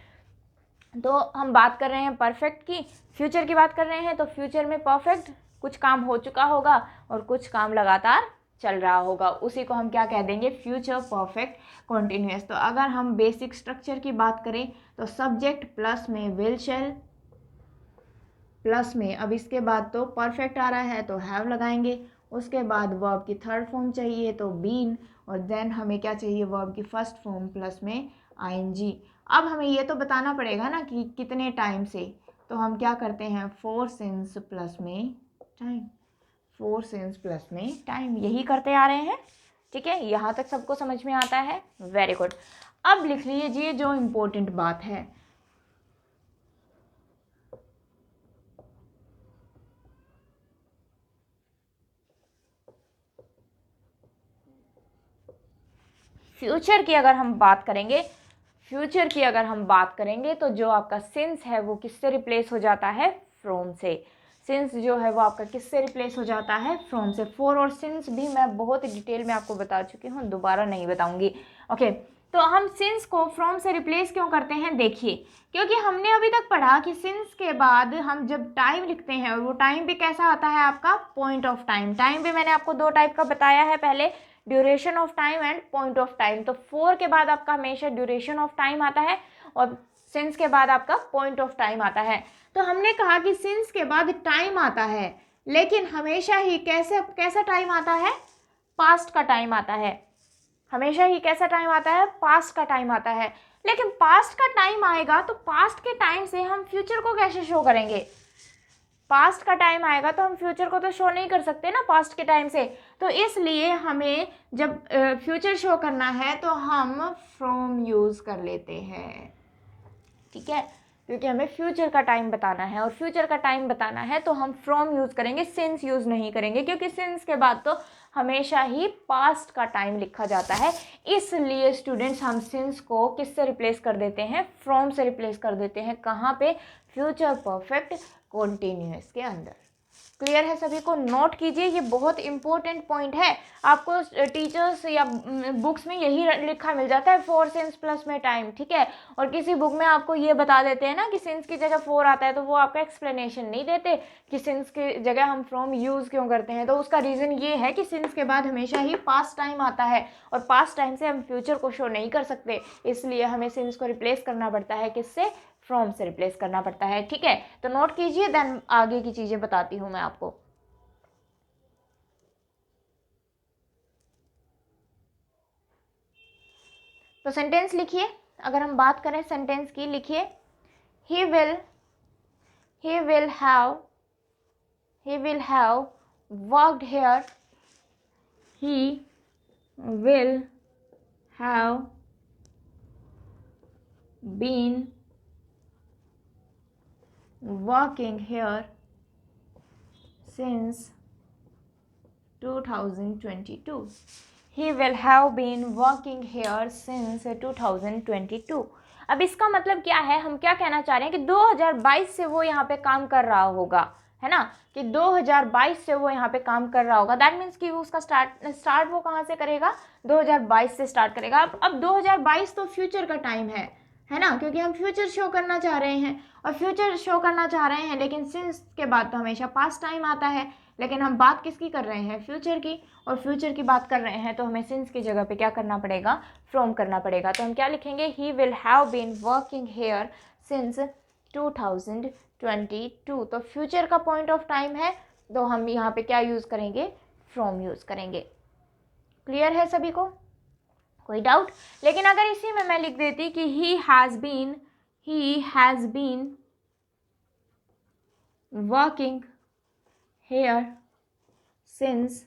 तो हम बात कर रहे हैं परफेक्ट की, फ्यूचर की बात कर रहे हैं, तो फ्यूचर में परफेक्ट कुछ काम हो चुका होगा और कुछ काम लगातार चल रहा होगा, उसी को हम क्या कह देंगे? Future perfect continuous. तो अगर हम बेसिक स्ट्रक्चर की बात करें तो सब्जेक्ट प्लस में विल शैल प्लस में, अब इसके बाद तो परफेक्ट आ रहा है तो हैव लगाएंगे, उसके बाद वर्ब की थर्ड फॉर्म चाहिए तो बीन, और देन हमें क्या चाहिए? वर्ब की फर्स्ट फॉर्म प्लस में आईएनजी। अब हमें ये तो बताना पड़ेगा ना कि कितने टाइम से, तो हम क्या करते हैं? फोर सिंस प्लस में टाइम, फोर सिंस प्लस में टाइम, यही करते आ रहे हैं। ठीक है, यहाँ तक सबको समझ में आता है? Very good. अब लिख लीजिए जो इम्पोर्टेंट बात है, फ्यूचर की अगर हम बात करेंगे, फ्यूचर की अगर हम बात करेंगे तो जो आपका सिंस है वो किससे रिप्लेस हो जाता है? फ्रॉम से। सिंस जो है वो आपका किससे रिप्लेस हो जाता है? फ्रॉम से। फॉर और सिंस भी मैं बहुत डिटेल में आपको बता चुकी हूँ, दोबारा नहीं बताऊंगी। ओके, तो हम सिंस को फ्रॉम से रिप्लेस क्यों करते हैं? देखिए, क्योंकि हमने अभी तक पढ़ा कि सिंस के बाद हम जब टाइम लिखते हैं, और वो टाइम भी कैसा आता है आपका? Point of time. टाइम भी मैंने आपको दो टाइप का बताया है पहले, duration of time and point of time. तो फोर के बाद आपका हमेशा ड्यूरेशन ऑफ टाइम आता है और सिंस के बाद आपका पॉइंट ऑफ टाइम आता है। तो हमने कहा कि सिंस के बाद टाइम आता है, लेकिन हमेशा ही कैसा टाइम आता है? पास्ट का टाइम आता है। हमेशा ही कैसा टाइम आता है? पास्ट का टाइम आता है। लेकिन पास्ट का टाइम आएगा तो पास्ट के टाइम से हम फ्यूचर को कैसे शो करेंगे? पास्ट का टाइम आएगा तो हम फ्यूचर को तो शो नहीं कर सकते ना पास्ट के टाइम से। तो इसलिए हमें जब फ्यूचर शो करना है तो हम फ्रॉम यूज़ कर लेते हैं। ठीक है, क्योंकि हमें फ्यूचर का टाइम बताना है, और फ्यूचर का टाइम बताना है तो हम फ्रॉम यूज़ करेंगे, सिंस यूज़ नहीं करेंगे, क्योंकि सिंस के बाद तो हमेशा ही पास्ट का टाइम लिखा जाता है। इसलिए स्टूडेंट्स हम सिंस को किससे रिप्लेस कर देते हैं? फ्रॉम से रिप्लेस कर देते हैं। कहाँ पे? फ्यूचर परफेक्ट कॉन्टिन्यूअस के अंदर। क्लियर है सभी को? नोट कीजिए, ये बहुत इंपॉर्टेंट पॉइंट है। आपको टीचर्स या बुक्स में यही लिखा मिल जाता है, फोर सिंस प्लस में टाइम। ठीक है, और किसी बुक में आपको ये बता देते हैं ना कि सिंस की जगह फोर आता है, तो वो आपका एक्सप्लेनेशन नहीं देते कि सिंस की जगह हम फ्रॉम यूज़ क्यों करते हैं। तो उसका रीज़न ये है कि सिंस के बाद हमेशा ही पास्ट टाइम आता है और पास्ट टाइम से हम फ्यूचर को शो नहीं कर सकते, इसलिए हमें सिंस को रिप्लेस करना पड़ता है। किससे? फ्रॉम से रिप्लेस करना पड़ता है। ठीक है, तो नोट कीजिए, देन आगे की चीज़ें बताती हूँ मैं आपको। तो सेंटेंस लिखिए, अगर हम बात करें सेंटेंस की, लिखिए he will have worked here, he will have been working here since 2022. He will have been working here since 2022. अब इसका मतलब क्या है? हम क्या कहना चाह रहे हैं कि 2022 से वो यहाँ पे काम कर रहा होगा, है ना, कि 2022 से वो यहाँ पे काम कर रहा होगा, दैट मीन्स कि उसका स्टार्ट वो कहाँ से करेगा, 2022 से स्टार्ट करेगा। अब 2022 तो फ्यूचर का टाइम है ना, क्योंकि हम फ्यूचर शो करना चाह रहे हैं और फ्यूचर शो करना चाह रहे हैं, लेकिन सिंस के बाद तो हमेशा पास्ट टाइम आता है, लेकिन हम बात किसकी कर रहे हैं, फ्यूचर की, और फ्यूचर की बात कर रहे हैं तो हमें सिंस की जगह पे क्या करना पड़ेगा, फ्रॉम करना पड़ेगा। तो हम क्या लिखेंगे, he will have been working here since 2022। तो फ्यूचर का पॉइंट ऑफ टाइम है, तो हम यहाँ पे क्या यूज़ करेंगे, फ्रॉम यूज़ करेंगे। क्लियर है सभी को, कोई डाउट? लेकिन अगर इसी में मैं लिख देती कि he has been working here since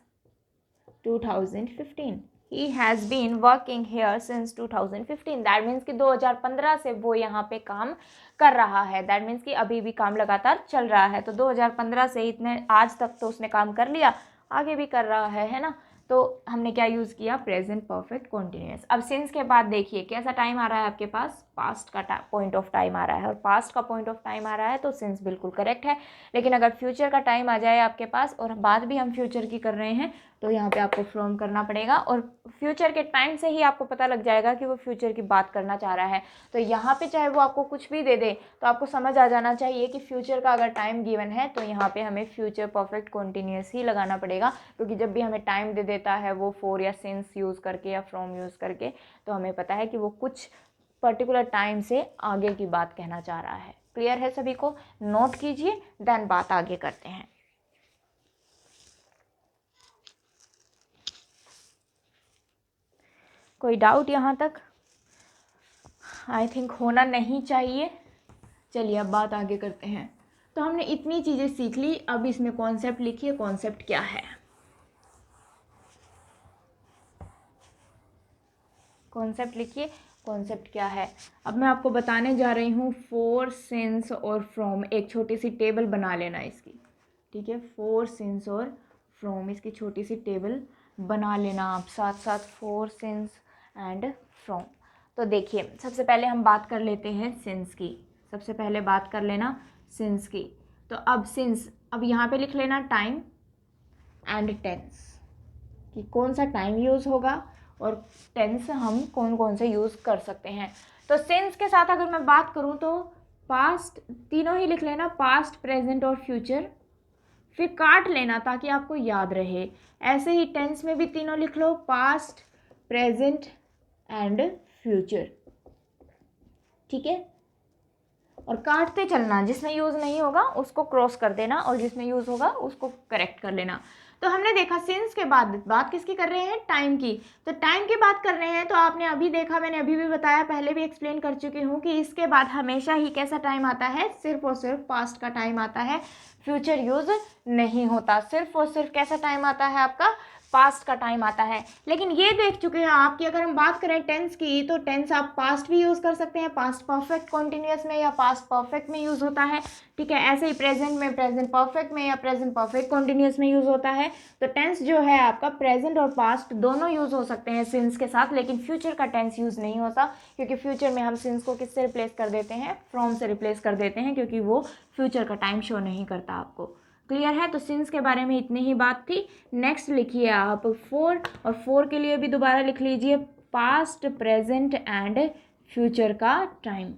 2015, he has been working here since 2015, that means कि 2015 से वो यहाँ पे काम कर रहा है, दैट मीन्स कि अभी भी काम लगातार चल रहा है। तो 2015 से इतने आज तक तो उसने काम कर लिया, आगे भी कर रहा है ना। तो हमने क्या यूज़ किया, प्रेजेंट परफेक्ट कॉन्टिन्यूअस। अब सिंस के बाद देखिए कैसा टाइम आ रहा है आपके पास, पास्ट का पॉइंट ऑफ टाइम आ रहा है, और पास्ट का पॉइंट ऑफ टाइम आ रहा है तो सिंस बिल्कुल करेक्ट है। लेकिन अगर फ्यूचर का टाइम आ जाए आपके पास और बात भी हम फ्यूचर की कर रहे हैं तो यहाँ पे आपको फ्रॉम करना पड़ेगा, और फ्यूचर के टाइम से ही आपको पता लग जाएगा कि वो फ्यूचर की बात करना चाह रहा है। तो यहाँ पे चाहे वो आपको कुछ भी दे दे तो आपको समझ आ जाना चाहिए कि फ्यूचर का अगर टाइम गिवन है तो यहाँ पे हमें फ्यूचर परफेक्ट कॉन्टिन्यूअस ही लगाना पड़ेगा, क्योंकि जब भी हमें टाइम दे देता है वो फॉर या सिंस यूज़ करके या फ्रॉम यूज़ करके, तो हमें पता है कि वो कुछ पर्टिकुलर टाइम से आगे की बात कहना चाह रहा है। क्लियर है सभी को, नोट कीजिए, देन बात आगे करते हैं। कोई डाउट यहाँ तक? आई थिंक होना नहीं चाहिए। चलिए अब बात आगे करते हैं। तो हमने इतनी चीज़ें सीख ली, अब इसमें कॉन्सेप्ट लिखिए, कॉन्सेप्ट क्या है, कॉन्सेप्ट लिखिए, कॉन्सेप्ट क्या है। अब मैं आपको बताने जा रही हूँ फॉर, सिंस और फ्रॉम, एक छोटी सी टेबल बना लेना इसकी, ठीक है, फॉर, सिंस और फ्रॉम, इसकी छोटी सी टेबल बना लेना आप साथ साथ, फॉर, सिंस एंड फ्रॉम। तो देखिए सबसे पहले हम बात कर लेते हैं सिंस की, सबसे पहले बात कर लेना सिंस की। तो अब सिंस, अब यहाँ पे लिख लेना टाइम एंड टेंस, कि कौन सा टाइम यूज़ होगा और टेंस हम कौन कौन से यूज़ कर सकते हैं। तो सिंस के साथ अगर मैं बात करूँ तो पास्ट, तीनों ही लिख लेना, पास्ट, प्रेजेंट और फ्यूचर, फिर काट लेना ताकि आपको याद रहे। ऐसे ही टेंस में भी तीनों लिख लो, पास्ट, प्रेजेंट एंड फ्यूचर, ठीक है, और काटते चलना, जिसमें यूज़ नहीं होगा उसको क्रॉस कर देना और जिसमें यूज़ होगा उसको करेक्ट कर लेना। तो हमने देखा सिंस के बाद बात किसकी कर रहे हैं, टाइम की। तो टाइम की बात कर रहे हैं तो आपने अभी देखा, मैंने अभी भी बताया, पहले भी एक्सप्लेन कर चुकी हूँ कि इसके बाद हमेशा ही कैसा टाइम आता है, सिर्फ और सिर्फ पास्ट का टाइम आता है, फ्यूचर यूज़ नहीं होता। सिर्फ और सिर्फ कैसा टाइम आता है आपका, पास्ट का टाइम आता है। लेकिन ये देख चुके हैं आप कि अगर हम बात करें टेंस की, तो टेंस आप पास्ट भी यूज़ कर सकते हैं, पास्ट परफेक्ट कॉन्टिन्यूअस में या पास्ट परफेक्ट में यूज़ होता है, ठीक है। ऐसे ही प्रेजेंट में प्रेजेंट परफेक्ट में या प्रेजेंट परफेक्ट कॉन्टिन्यूअस में यूज़ होता है। तो टेंस जो है आपका प्रेजेंट और पास्ट दोनों यूज़ हो सकते हैं सिंस के साथ, लेकिन फ्यूचर का टेंस यूज़ नहीं होता, क्योंकि फ्यूचर में हम सिंस को किससे रिप्लेस कर देते हैं, फ्रॉम से रिप्लेस कर देते हैं, क्योंकि वो फ्यूचर का टाइम शो नहीं करता आपको। क्लियर है? तो सिंस के बारे में इतनी ही बात थी। नेक्स्ट लिखिए आप फोर, और फोर के लिए भी दोबारा लिख लीजिए पास्ट, प्रेजेंट एंड फ्यूचर का टाइम,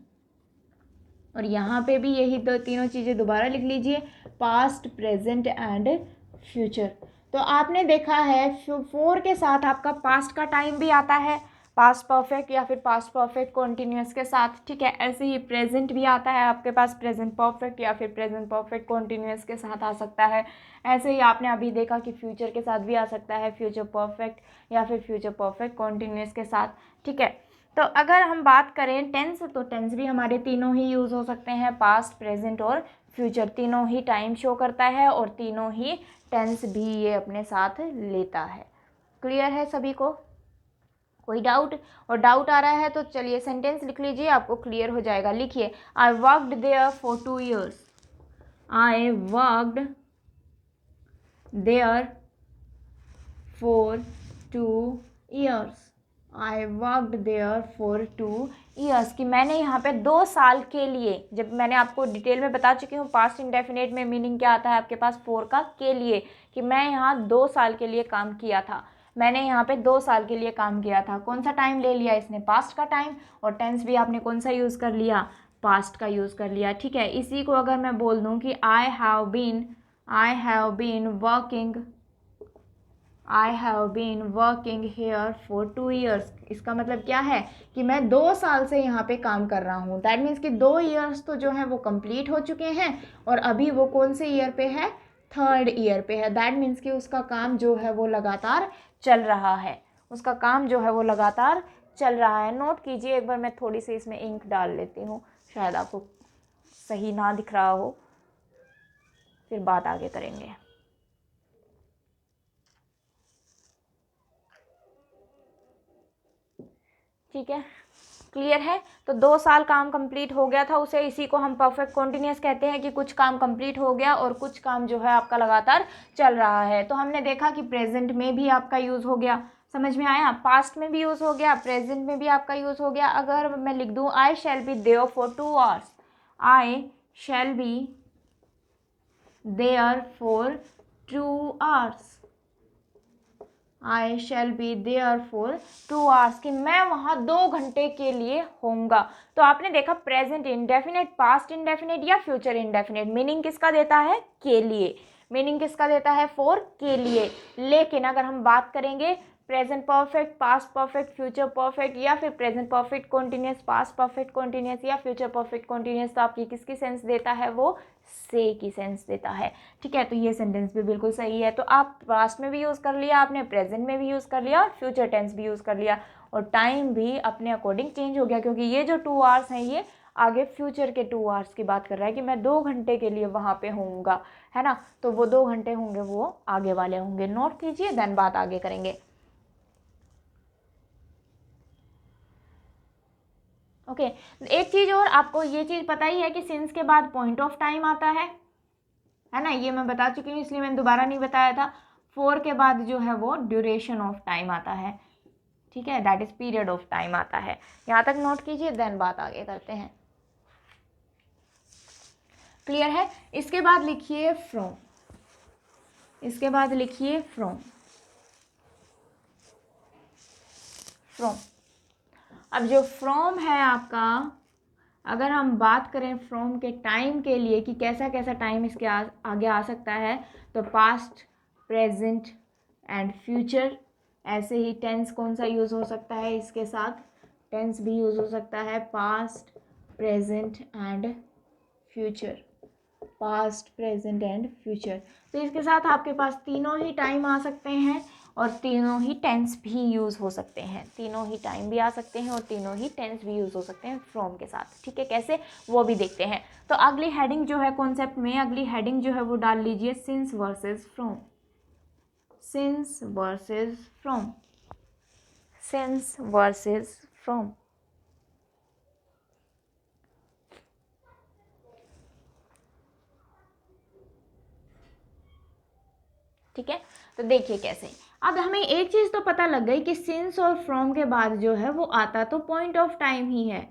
और यहाँ पे भी यही दो तीनों चीज़ें दोबारा लिख लीजिए, पास्ट, प्रेजेंट एंड फ्यूचर। तो आपने देखा है फोर के साथ आपका पास्ट का टाइम भी आता है, पास्ट परफेक्ट या फिर पास्ट परफेक्ट कॉन्टिन्यूस के साथ, ठीक है। ऐसे ही प्रेजेंट भी आता है आपके पास, प्रेजेंट परफेक्ट या फिर प्रेजेंट परफेक्ट कॉन्टिन्यूस के साथ आ सकता है। ऐसे ही आपने अभी देखा कि फ्यूचर के साथ भी आ सकता है, फ्यूचर परफेक्ट या फिर फ्यूचर परफेक्ट कॉन्टिन्यूस के साथ, ठीक है। तो अगर हम बात करें टेंस, तो टेंस भी हमारे तीनों ही यूज़ हो सकते हैं, पास्ट, प्रेजेंट और फ्यूचर, तीनों ही टाइम शो करता है और तीनों ही टेंस भी ये अपने साथ लेता है। क्लियर है सभी को? कोई डाउट? और डाउट आ रहा है तो चलिए सेंटेंस लिख लीजिए, आपको क्लियर हो जाएगा। लिखिए, I worked there for 2 years, I worked there for 2 years, I worked there for 2 years, कि मैंने यहाँ पे 2 साल के लिए, जब मैंने आपको डिटेल में बता चुकी हूँ पास्ट इंडेफिनेट में मीनिंग क्या आता है आपके पास फॉर का, के लिए, कि मैं यहाँ 2 साल के लिए काम किया था, मैंने यहाँ पे 2 साल के लिए काम किया था। कौन सा टाइम ले लिया इसने, पास्ट का टाइम, और टेंस भी आपने कौन सा यूज़ कर लिया, पास्ट का यूज़ कर लिया। ठीक है, इसी को अगर मैं बोल दूँ कि I have been working here for 2 years, इसका मतलब क्या है कि मैं 2 साल से यहाँ पे काम कर रहा हूँ। दैट मीन्स कि 2 ईयर्स तो जो है वो कंप्लीट हो चुके हैं और अभी वो कौन से ईयर पे है, 3rd ईयर पे है। दैट मीन्स कि उसका काम जो है वो लगातार चल रहा है, उसका काम जो है वो लगातार चल रहा है। नोट कीजिए, एक बार मैं थोड़ी सी इसमें इंक डाल लेती हूँ, शायद आपको सही ना दिख रहा हो, फिर बात आगे करेंगे। ठीक है, क्लियर है। तो 2 साल काम कंप्लीट हो गया था उसे, इसी को हम परफेक्ट कॉन्टिन्यूस कहते हैं कि कुछ काम कंप्लीट हो गया और कुछ काम जो है आपका लगातार चल रहा है। तो हमने देखा कि प्रेजेंट में भी आपका यूज़ हो गया, समझ में आया, पास्ट में भी यूज़ हो गया, प्रेजेंट में भी आपका यूज़ हो गया। अगर मैं लिख दूँ I shall be there for 2 hours, I shall be there for 2 hours, I shall be there for 2 hours, कि मैं वहाँ 2 घंटे के लिए होऊंगा। तो आपने देखा प्रेजेंट इंडेफिनेट, पास्ट इंडेफिनेट या फ्यूचर इंडेफिनेट, मीनिंग किसका देता है, के लिए, मीनिंग किसका देता है, फॉर, के लिए। लेकिन अगर हम बात करेंगे present perfect, past perfect, future perfect, या फिर present perfect continuous, past perfect continuous, या फ्यूचर परफेक्ट कॉन्टिन्यूस, तो आपकी किसकी सेंस देता है, वो से की सेंस देता है। ठीक है, तो ये सेंटेंस भी बिल्कुल सही है। तो आप पास्ट में भी यूज़ कर लिया आपने, प्रेजेंट में भी यूज़ कर लिया और फ्यूचर टेंस भी यूज़ कर लिया, और टाइम भी अपने अकॉर्डिंग चेंज हो गया, क्योंकि ये जो 2 आवर्स हैं ये आगे फ्यूचर के 2 आवर्स की बात कर रहा है कि मैं 2 घंटे के लिए वहाँ पे होऊंगा, है ना। तो वो 2 घंटे होंगे वो आगे वाले होंगे। नोट कीजिए, देन बात आगे करेंगे। ओके, एक चीज़ और, आपको ये चीज़ पता ही है कि सिंस के बाद पॉइंट ऑफ टाइम आता है ना, ये मैं बता चुकी हूँ इसलिए मैंने दोबारा नहीं बताया था। 4 के बाद जो है वो ड्यूरेशन ऑफ टाइम आता है, ठीक है, that is period of time आता है। यहाँ तक नोट कीजिए, देन बात आगे करते हैं। क्लियर है। इसके बाद लिखिए फ्रॉम, इसके बाद लिखिए फ्रॉम, फ्रॉम। अब जो फ्रॉम है आपका, अगर हम बात करें फ्रॉम के टाइम के लिए कि कैसा कैसा टाइम इसके आगे आ सकता है, तो पास्ट, प्रेजेंट एंड फ्यूचर। ऐसे ही टेंस कौन सा यूज़ हो सकता है इसके साथ, टेंस भी यूज़ हो सकता है, past, present and future, past, present and future. तो इसके साथ आपके पास तीनों ही टाइम आ सकते हैं और तीनों ही टेंस भी यूज़ हो सकते हैं, तीनों ही टाइम भी आ सकते हैं और तीनों ही टेंस भी यूज़ हो सकते हैं फ्रॉम के साथ। ठीक है, कैसे वो भी देखते हैं। तो अगली हेडिंग जो है कॉन्सेप्ट में, अगली हेडिंग जो है वो डाल लीजिए since versus from, since versus from, since versus from. ठीक है, तो देखिए कैसे। अब हमें एक चीज़ तो पता लग गई कि सिंस और फ्रॉम के बाद जो है वो आता तो पॉइंट ऑफ टाइम ही है,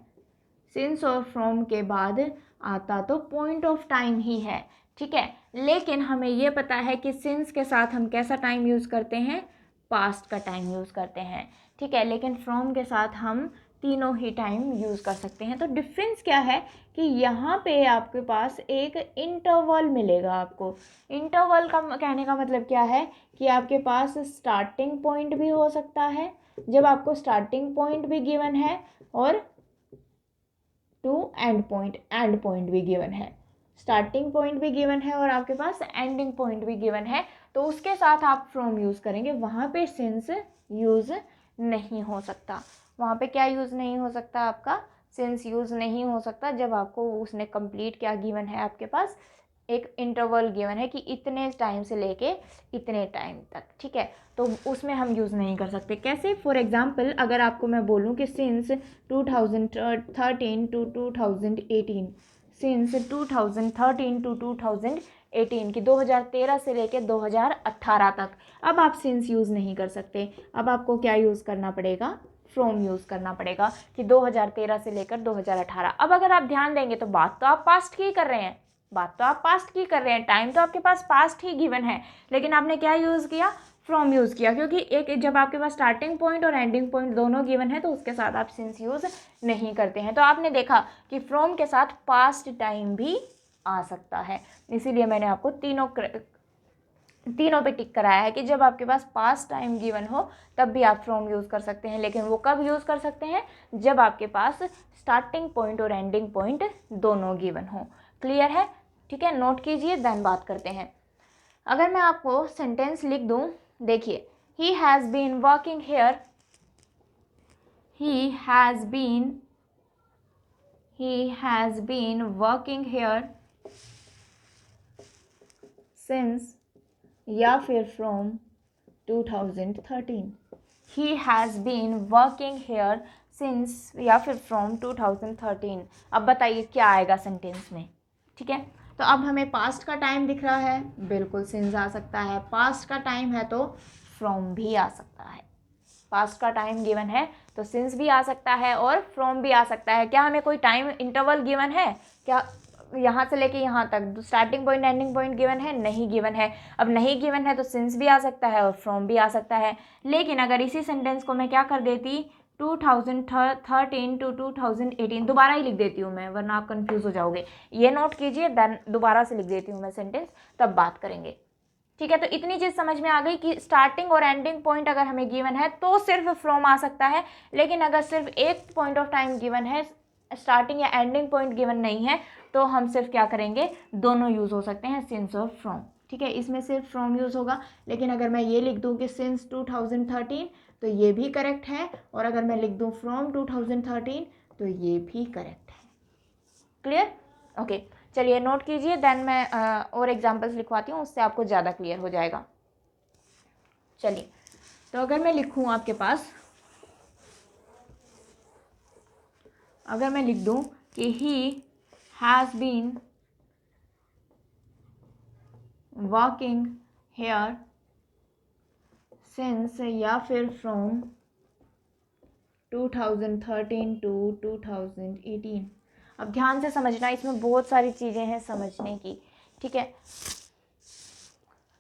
सिंस और फ्रॉम के बाद आता तो पॉइंट ऑफ टाइम ही है। ठीक है, लेकिन हमें ये पता है कि सिंस के साथ हम कैसा टाइम यूज़ करते हैं, पास्ट का टाइम यूज़ करते हैं। ठीक है, लेकिन फ्रॉम के साथ हम तीनों ही टाइम यूज़ कर सकते हैं। तो डिफरेंस क्या है कि यहाँ पे आपके पास एक इंटरवल मिलेगा आपको। इंटरवल का कहने का मतलब क्या है कि आपके पास स्टार्टिंग पॉइंट भी हो सकता है, जब आपको स्टार्टिंग पॉइंट भी गिवन है, और टू एंड पॉइंट भी गिवन है, स्टार्टिंग पॉइंट भी गिवन है और आपके पास एंडिंग पॉइंट भी गिवन है। तो उसके साथ आप फ्रॉम यूज़ करेंगे, वहाँ पे सिंस यूज़ नहीं हो सकता। वहाँ पे क्या यूज़ नहीं हो सकता, आपका सिंस यूज़ नहीं हो सकता जब आपको उसने कंप्लीट क्या गिवन है, आपके पास एक इंटरवल गिवन है कि इतने टाइम से लेके इतने टाइम तक। ठीक है, तो उसमें हम यूज़ नहीं कर सकते। कैसे, फॉर एग्जांपल अगर आपको मैं बोलूँ कि सिंस 2013 टू 2018, सिंस 2013 टू 2018 की 2013 से लेके 2018 तक, अब आप सिंस यूज़ नहीं कर सकते। अब आपको क्या यूज़ करना पड़ेगा, फ्रॉम यूज़ करना पड़ेगा कि 2013 से लेकर 2018। अब अगर आप ध्यान देंगे तो बात तो आप पास्ट की कर रहे हैं, टाइम तो आपके पास पास्ट ही गिवन है, लेकिन आपने क्या यूज़ किया, फ्रॉम यूज़ किया, क्योंकि एक जब आपके पास स्टार्टिंग पॉइंट और एंडिंग पॉइंट दोनों गिवन है तो उसके साथ आप सिंस यूज़ नहीं करते हैं। तो आपने देखा कि फ्रॉम के साथ पास्ट टाइम भी आ सकता है, इसीलिए मैंने आपको तीनों पे टिक कराया है कि जब आपके पास पास्ट टाइम गिवन हो तब भी आप फ्रॉम यूज़ कर सकते हैं, लेकिन वो कब यूज़ कर सकते हैं, जब आपके पास स्टार्टिंग पॉइंट और एंडिंग पॉइंट दोनों गिवन हो। क्लियर है? ठीक है, नोट कीजिए, देन बात करते हैं। अगर मैं आपको सेंटेंस लिख दूं, देखिए, he has been working here, he has been working here since या फिर from 2013, he has been working here since या फिर from 2013। अब बताइए क्या आएगा सेंटेंस में। ठीक है, तो अब हमें पास्ट का टाइम दिख रहा है, बिल्कुल सिंस आ सकता है, पास्ट का टाइम है तो फ्रॉम भी आ सकता है, पास्ट का टाइम गिवन है तो सिंस भी आ सकता है और फ्रॉम भी आ सकता है। क्या हमें कोई टाइम इंटरवल गिवन है क्या, यहाँ से लेके यहाँ तक starting point ending point given है, नहीं गिवन है। अब नहीं गिवन है तो सिंस भी आ सकता है और फ्रॉम भी आ सकता है। लेकिन अगर इसी सेंटेंस को मैं क्या कर देती, 2013 टू 2018 दोबारा ही लिख देती हूँ मैं, वरना आप कंफ्यूज हो जाओगे, ये नोट कीजिए, देन दोबारा से लिख देती हूँ मैं सेंटेंस, तब बात करेंगे। ठीक है, तो इतनी चीज़ समझ में आ गई कि स्टार्टिंग और एंडिंग पॉइंट अगर हमें गिवन है तो सिर्फ फ्रॉम आ सकता है, लेकिन अगर सिर्फ एक पॉइंट ऑफ टाइम गिवन है, स्टार्टिंग या एंडिंग पॉइंट गिवन नहीं है, तो हम सिर्फ क्या करेंगे, दोनों यूज़ हो सकते हैं, सिंस और फ्रॉम। ठीक है, इसमें सिर्फ फ्रॉम यूज़ होगा, लेकिन अगर मैं ये लिख दूँ कि सिंस 2013 तो ये भी करेक्ट है, और अगर मैं लिख दूँ फ्रॉम 2013 तो ये भी करेक्ट है। क्लियर? ओके, चलिए नोट कीजिए, देन मैं और एग्जांपल्स लिखवाती हूँ, उससे आपको ज़्यादा क्लियर हो जाएगा। चलिए, तो अगर मैं लिखूँ आपके पास, अगर मैं लिख दूँ कि he has been working here since या फिर फ्रॉम 2013 टू 2018। अब ध्यान से समझना, इसमें बहुत सारी चीज़ें हैं समझने की। ठीक है,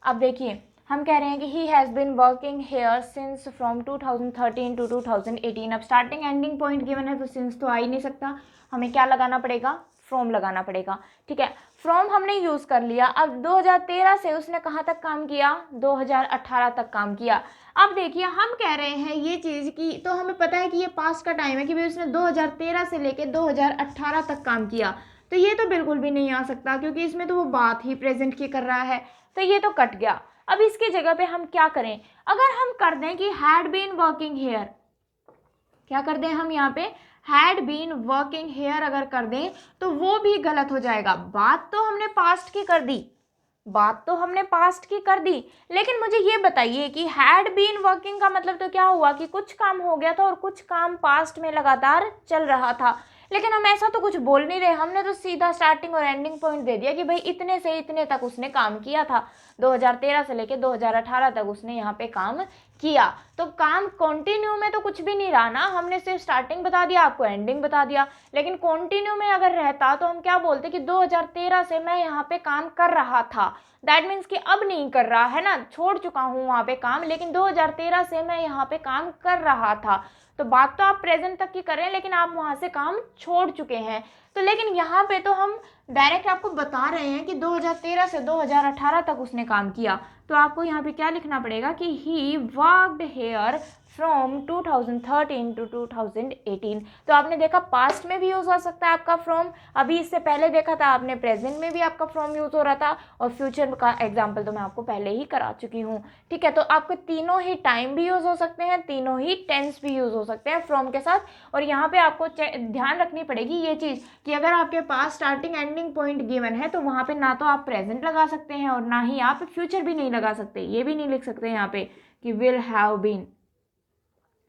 अब देखिए, हम कह रहे हैं कि he has been working here since from 2013 to 2018। अब स्टार्टिंग एंडिंग पॉइंट गिवन है तो सिंस तो आ ही नहीं सकता, हमें क्या लगाना पड़ेगा, फ्रॉम लगाना पड़ेगा। ठीक है, फ्रॉम हमने यूज़ कर लिया। अब 2013 से उसने कहाँ तक काम किया, 2018 तक काम किया। अब देखिए, हम कह रहे हैं ये चीज़ की, तो हमें पता है कि ये पास्ट का टाइम है कि भाई उसने 2013 से लेके 2018 तक काम किया, तो ये तो बिल्कुल भी नहीं आ सकता, क्योंकि इसमें तो वो बात ही प्रेजेंट की कर रहा है, तो ये तो कट गया। अब इसकी जगह पे हम क्या करें, अगर हम कर दें कि हैड बीन वर्किंग हेयर, क्या कर दें हम यहाँ पे, हैड बीन वर्किंग हेयर अगर कर दें तो वो भी गलत हो जाएगा। बात तो हमने पास्ट की कर दी, लेकिन मुझे ये बताइए कि हैड बीन वर्किंग का मतलब तो क्या हुआ कि कुछ काम हो गया था और कुछ काम पास्ट में लगातार चल रहा था, लेकिन हम ऐसा तो कुछ बोल नहीं रहे, हमने तो सीधा स्टार्टिंग और एंडिंग पॉइंट दे दिया कि भाई इतने से इतने तक उसने काम किया था, 2013 से लेके 2018 तक उसने यहाँ पे काम किया। तो काम कंटिन्यू में तो कुछ भी नहीं रहा ना, हमने सिर्फ स्टार्टिंग बता दिया, आपको एंडिंग बता दिया, लेकिन कंटिन्यू में अगर रहता तो हम क्या बोलते कि 2013 से मैं यहाँ पे काम कर रहा था, दैट मीन्स कि अब नहीं कर रहा है ना, छोड़ चुका हूँ वहाँ पे काम, लेकिन 2013 से मैं यहाँ पे काम कर रहा था। तो बात तो आप प्रेजेंट तक की कर रहे हैं, लेकिन आप वहाँ से काम छोड़ चुके हैं। तो लेकिन यहाँ पे तो हम डायरेक्ट आपको बता रहे हैं कि 2013 से 2018 तक उसने काम किया, तो आपको यहाँ पे क्या लिखना पड़ेगा कि he worked here from 2013 to 2018। तो आपने देखा पास्ट में भी यूज़ हो सकता है आपका फ्रॉम, अभी इससे पहले देखा था आपने प्रेजेंट में भी आपका फ्रॉम यूज़ हो रहा था, और फ्यूचर का एग्जाम्पल तो मैं आपको पहले ही करा चुकी हूँ। ठीक है, तो आपके तीनों ही टाइम भी यूज़ हो सकते हैं, तीनों ही टेंस भी यूज़ हो सकते हैं फ्रॉम के साथ। और यहाँ पे आपको ध्यान रखनी पड़ेगी ये चीज़ कि अगर आपके पास स्टार्टिंग एंडिंग पॉइंट गिवन है तो वहाँ पे ना तो आप प्रेजेंट लगा सकते हैं और ना ही आप फ्यूचर भी नहीं लगा सकते, ये भी नहीं लिख सकते यहाँ पे कि विल हैव बीन,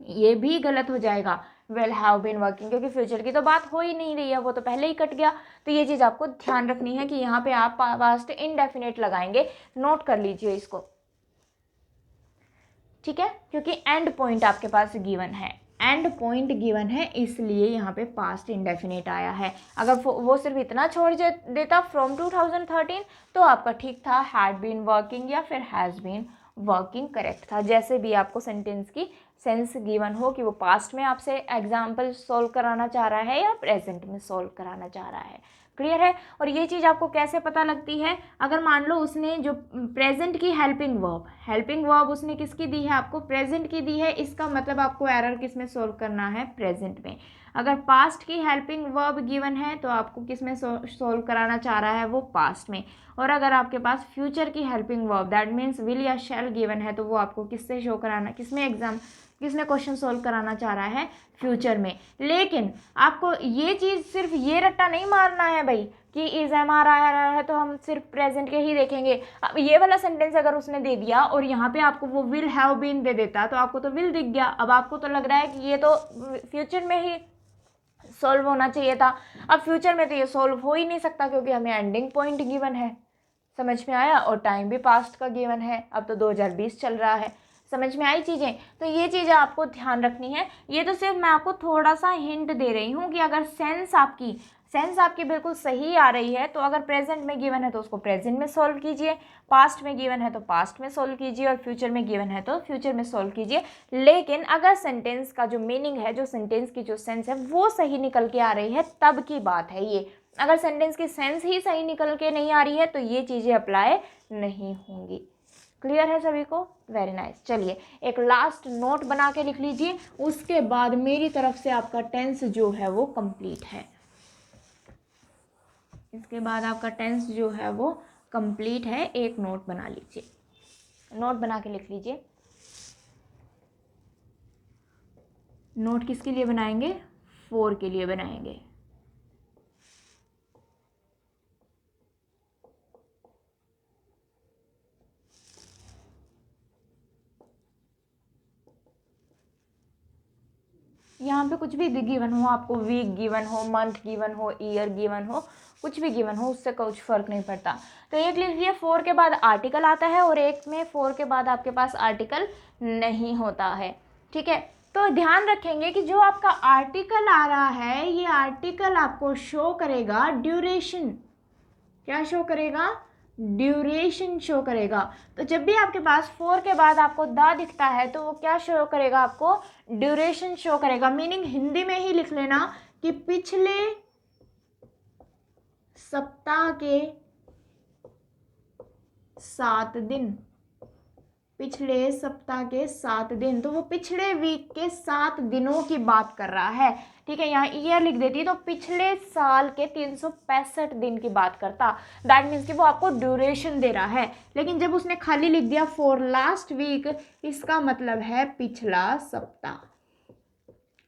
ये भी गलत हो जाएगा, विल हैव बीन वर्किंग, क्योंकि फ्यूचर की तो बात हो ही नहीं रही है, वो तो पहले ही कट गया। तो ये चीज़ आपको ध्यान रखनी है कि यहाँ पे आप पास्ट इंडेफिनेट लगाएंगे, नोट कर लीजिए इसको। ठीक है, क्योंकि एंड पॉइंट आपके पास गिवन है। एंड पॉइंट गिवन है, इसलिए यहाँ पे पास्ट इंडेफिनिट आया है। अगर वो सिर्फ इतना छोड़ देता फ्रॉम 2013 तो आपका ठीक था, हैड बीन वर्किंग या फिर हैज़ बीन वर्किंग करेक्ट था। जैसे भी आपको सेंटेंस की सेंस गिवन हो कि वो पास्ट में आपसे एग्जाम्पल सॉल्व कराना चाह रहा है या प्रेजेंट में सॉल्व कराना चाह रहा है। क्लियर है। और ये चीज़ आपको कैसे पता लगती है, अगर मान लो उसने जो प्रेजेंट की हेल्पिंग वर्ब उसने किसकी दी है, आपको प्रेजेंट की दी है, इसका मतलब आपको एरर किस में सॉल्व करना है, प्रेजेंट में। अगर पास्ट की हेल्पिंग वर्ब गिवन है तो आपको किस में सॉल्व कराना चाह रहा है, वो पास्ट में। और अगर आपके पास फ्यूचर की helping verb that means will या शैल गिवन है तो वो आपको किससे शो कराना, किसमें क्वेश्चन सॉल्व कराना चाह रहा है, फ्यूचर में। लेकिन आपको ये चीज़ सिर्फ ये रट्टा नहीं मारना है भाई कि इज एम आर आ रहा है तो हम सिर्फ प्रेजेंट के ही देखेंगे। अब ये वाला सेंटेंस अगर उसने दे दिया और यहाँ पे आपको वो विल हैव बीन दे देता तो आपको तो विल दिख गया, अब आपको तो लग रहा है कि ये तो फ्यूचर में ही सॉल्व होना चाहिए था। अब फ्यूचर में तो ये सॉल्व हो ही नहीं सकता क्योंकि हमें एंडिंग पॉइंट गिवन है, समझ में आया, और टाइम भी पास्ट का गिवन है, अब तो 2020 चल रहा है। समझ में आई चीज़ें। तो ये चीज़ें आपको ध्यान रखनी है। ये तो सिर्फ मैं आपको थोड़ा सा हिंट दे रही हूँ कि अगर सेंस आपकी बिल्कुल सही आ रही है तो अगर प्रेजेंट में गिवन है तो उसको प्रेजेंट में सॉल्व कीजिए, पास्ट में गिवन है तो पास्ट में सॉल्व कीजिए, और फ्यूचर में गिवन है तो फ्यूचर में सॉल्व कीजिए। लेकिन अगर सेंटेंस का जो मीनिंग है, जो सेंटेंस की जो सेंस है वो सही निकल के आ रही है तब की बात है ये। अगर सेंटेंस की सेंस ही सही निकल के नहीं आ रही है तो ये चीज़ें अप्लाई नहीं होंगी। क्लियर है सभी को? Very nice. चलिए एक लास्ट नोट बना के लिख लीजिए, उसके बाद मेरी तरफ से आपका टेंस जो है वो कंप्लीट है। इसके बाद आपका टेंस जो है वो कंप्लीट है। एक नोट बना लीजिए, नोट बना के लिख लीजिए। नोट किसके लिए बनाएंगे? 4 के लिए बनाएंगे। यहाँ पे कुछ भी गिवन हो, आपको वीक गिवन हो, मंथ गिवन हो, ईयर गिवन हो, कुछ भी गिवन हो, उससे कुछ फर्क नहीं पड़ता। तो एक लिख लिया 4 के बाद आर्टिकल आता है और एक में 4 के बाद आपके पास आर्टिकल नहीं होता है। ठीक है, तो ध्यान रखेंगे कि जो आपका आर्टिकल आ रहा है ये आर्टिकल आपको शो करेगा ड्यूरेशन। क्या शो करेगा? ड्यूरेशन शो करेगा। तो जब भी आपके पास 4 के बाद आपको दा दिखता है तो वो क्या शो करेगा? आपको ड्यूरेशन शो करेगा। मीनिंग हिंदी में ही लिख लेना कि पिछले सप्ताह के 7 दिन, पिछले सप्ताह के 7 दिन, तो वो पिछले वीक के 7 दिनों की बात कर रहा है। ठीक है, यहाँ ईयर लिख देती तो पिछले साल के 365 दिन की बात करता। दैट मीन्स कि वो आपको ड्यूरेशन दे रहा है। लेकिन जब उसने खाली लिख दिया फॉर लास्ट वीक, इसका मतलब है पिछला सप्ताह।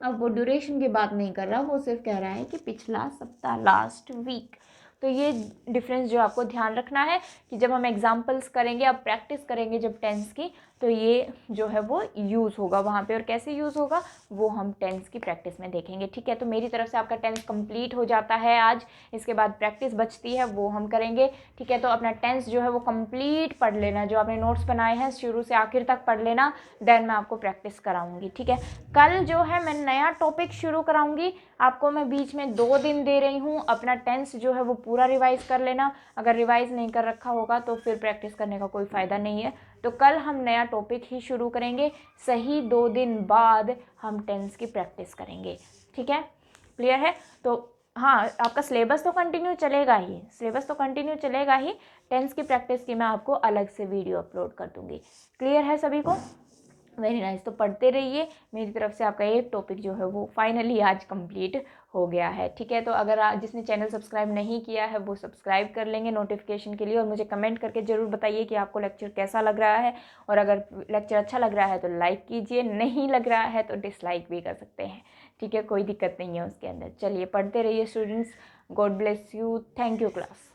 अब वो ड्यूरेशन की बात नहीं कर रहा, वो सिर्फ कह रहा है कि पिछला सप्ताह, लास्ट वीक। तो ये डिफरेंस जो आपको ध्यान रखना है कि जब हम एग्जाम्पल्स करेंगे, अब प्रैक्टिस करेंगे जब टेंस की, तो ये जो है वो यूज़ होगा वहाँ पे। और कैसे यूज़ होगा वो हम टेंस की प्रैक्टिस में देखेंगे। ठीक है, तो मेरी तरफ से आपका टेंस कंप्लीट हो जाता है आज। इसके बाद प्रैक्टिस बचती है, वो हम करेंगे। ठीक है, तो अपना टेंस जो है वो कंप्लीट पढ़ लेना, जो आपने नोट्स बनाए हैं शुरू से आखिर तक पढ़ लेना, देन मैं आपको प्रैक्टिस कराऊंगी। ठीक है, कल जो है मैं नया टॉपिक शुरू कराऊंगी आपको। मैं बीच में 2 दिन दे रही हूँ, अपना टेंस जो है वो पूरा रिवाइज कर लेना। अगर रिवाइज नहीं कर रखा होगा तो फिर प्रैक्टिस करने का कोई फ़ायदा नहीं है। तो कल हम नया टॉपिक ही शुरू करेंगे, सही 2 दिन बाद हम टेंस की प्रैक्टिस करेंगे। ठीक है, क्लियर है? तो हाँ, आपका सिलेबस तो कंटिन्यू चलेगा ही, टेंस की प्रैक्टिस की मैं आपको अलग से वीडियो अपलोड कर दूँगी। क्लियर है सभी को? Very nice. तो पढ़ते रहिए। मेरी तरफ से आपका एक टॉपिक जो है वो फाइनली आज कंप्लीट हो गया है। ठीक है, तो अगर जिसने चैनल सब्सक्राइब नहीं किया है वो सब्सक्राइब कर लेंगे नोटिफिकेशन के लिए, और मुझे कमेंट करके ज़रूर बताइए कि आपको लेक्चर कैसा लग रहा है। और अगर लेक्चर अच्छा लग रहा है तो लाइक कीजिए, नहीं लग रहा है तो डिसलाइक भी कर सकते हैं। ठीक है, कोई दिक्कत नहीं है उसके अंदर। चलिए पढ़ते रहिए students. God bless you. Thank you class.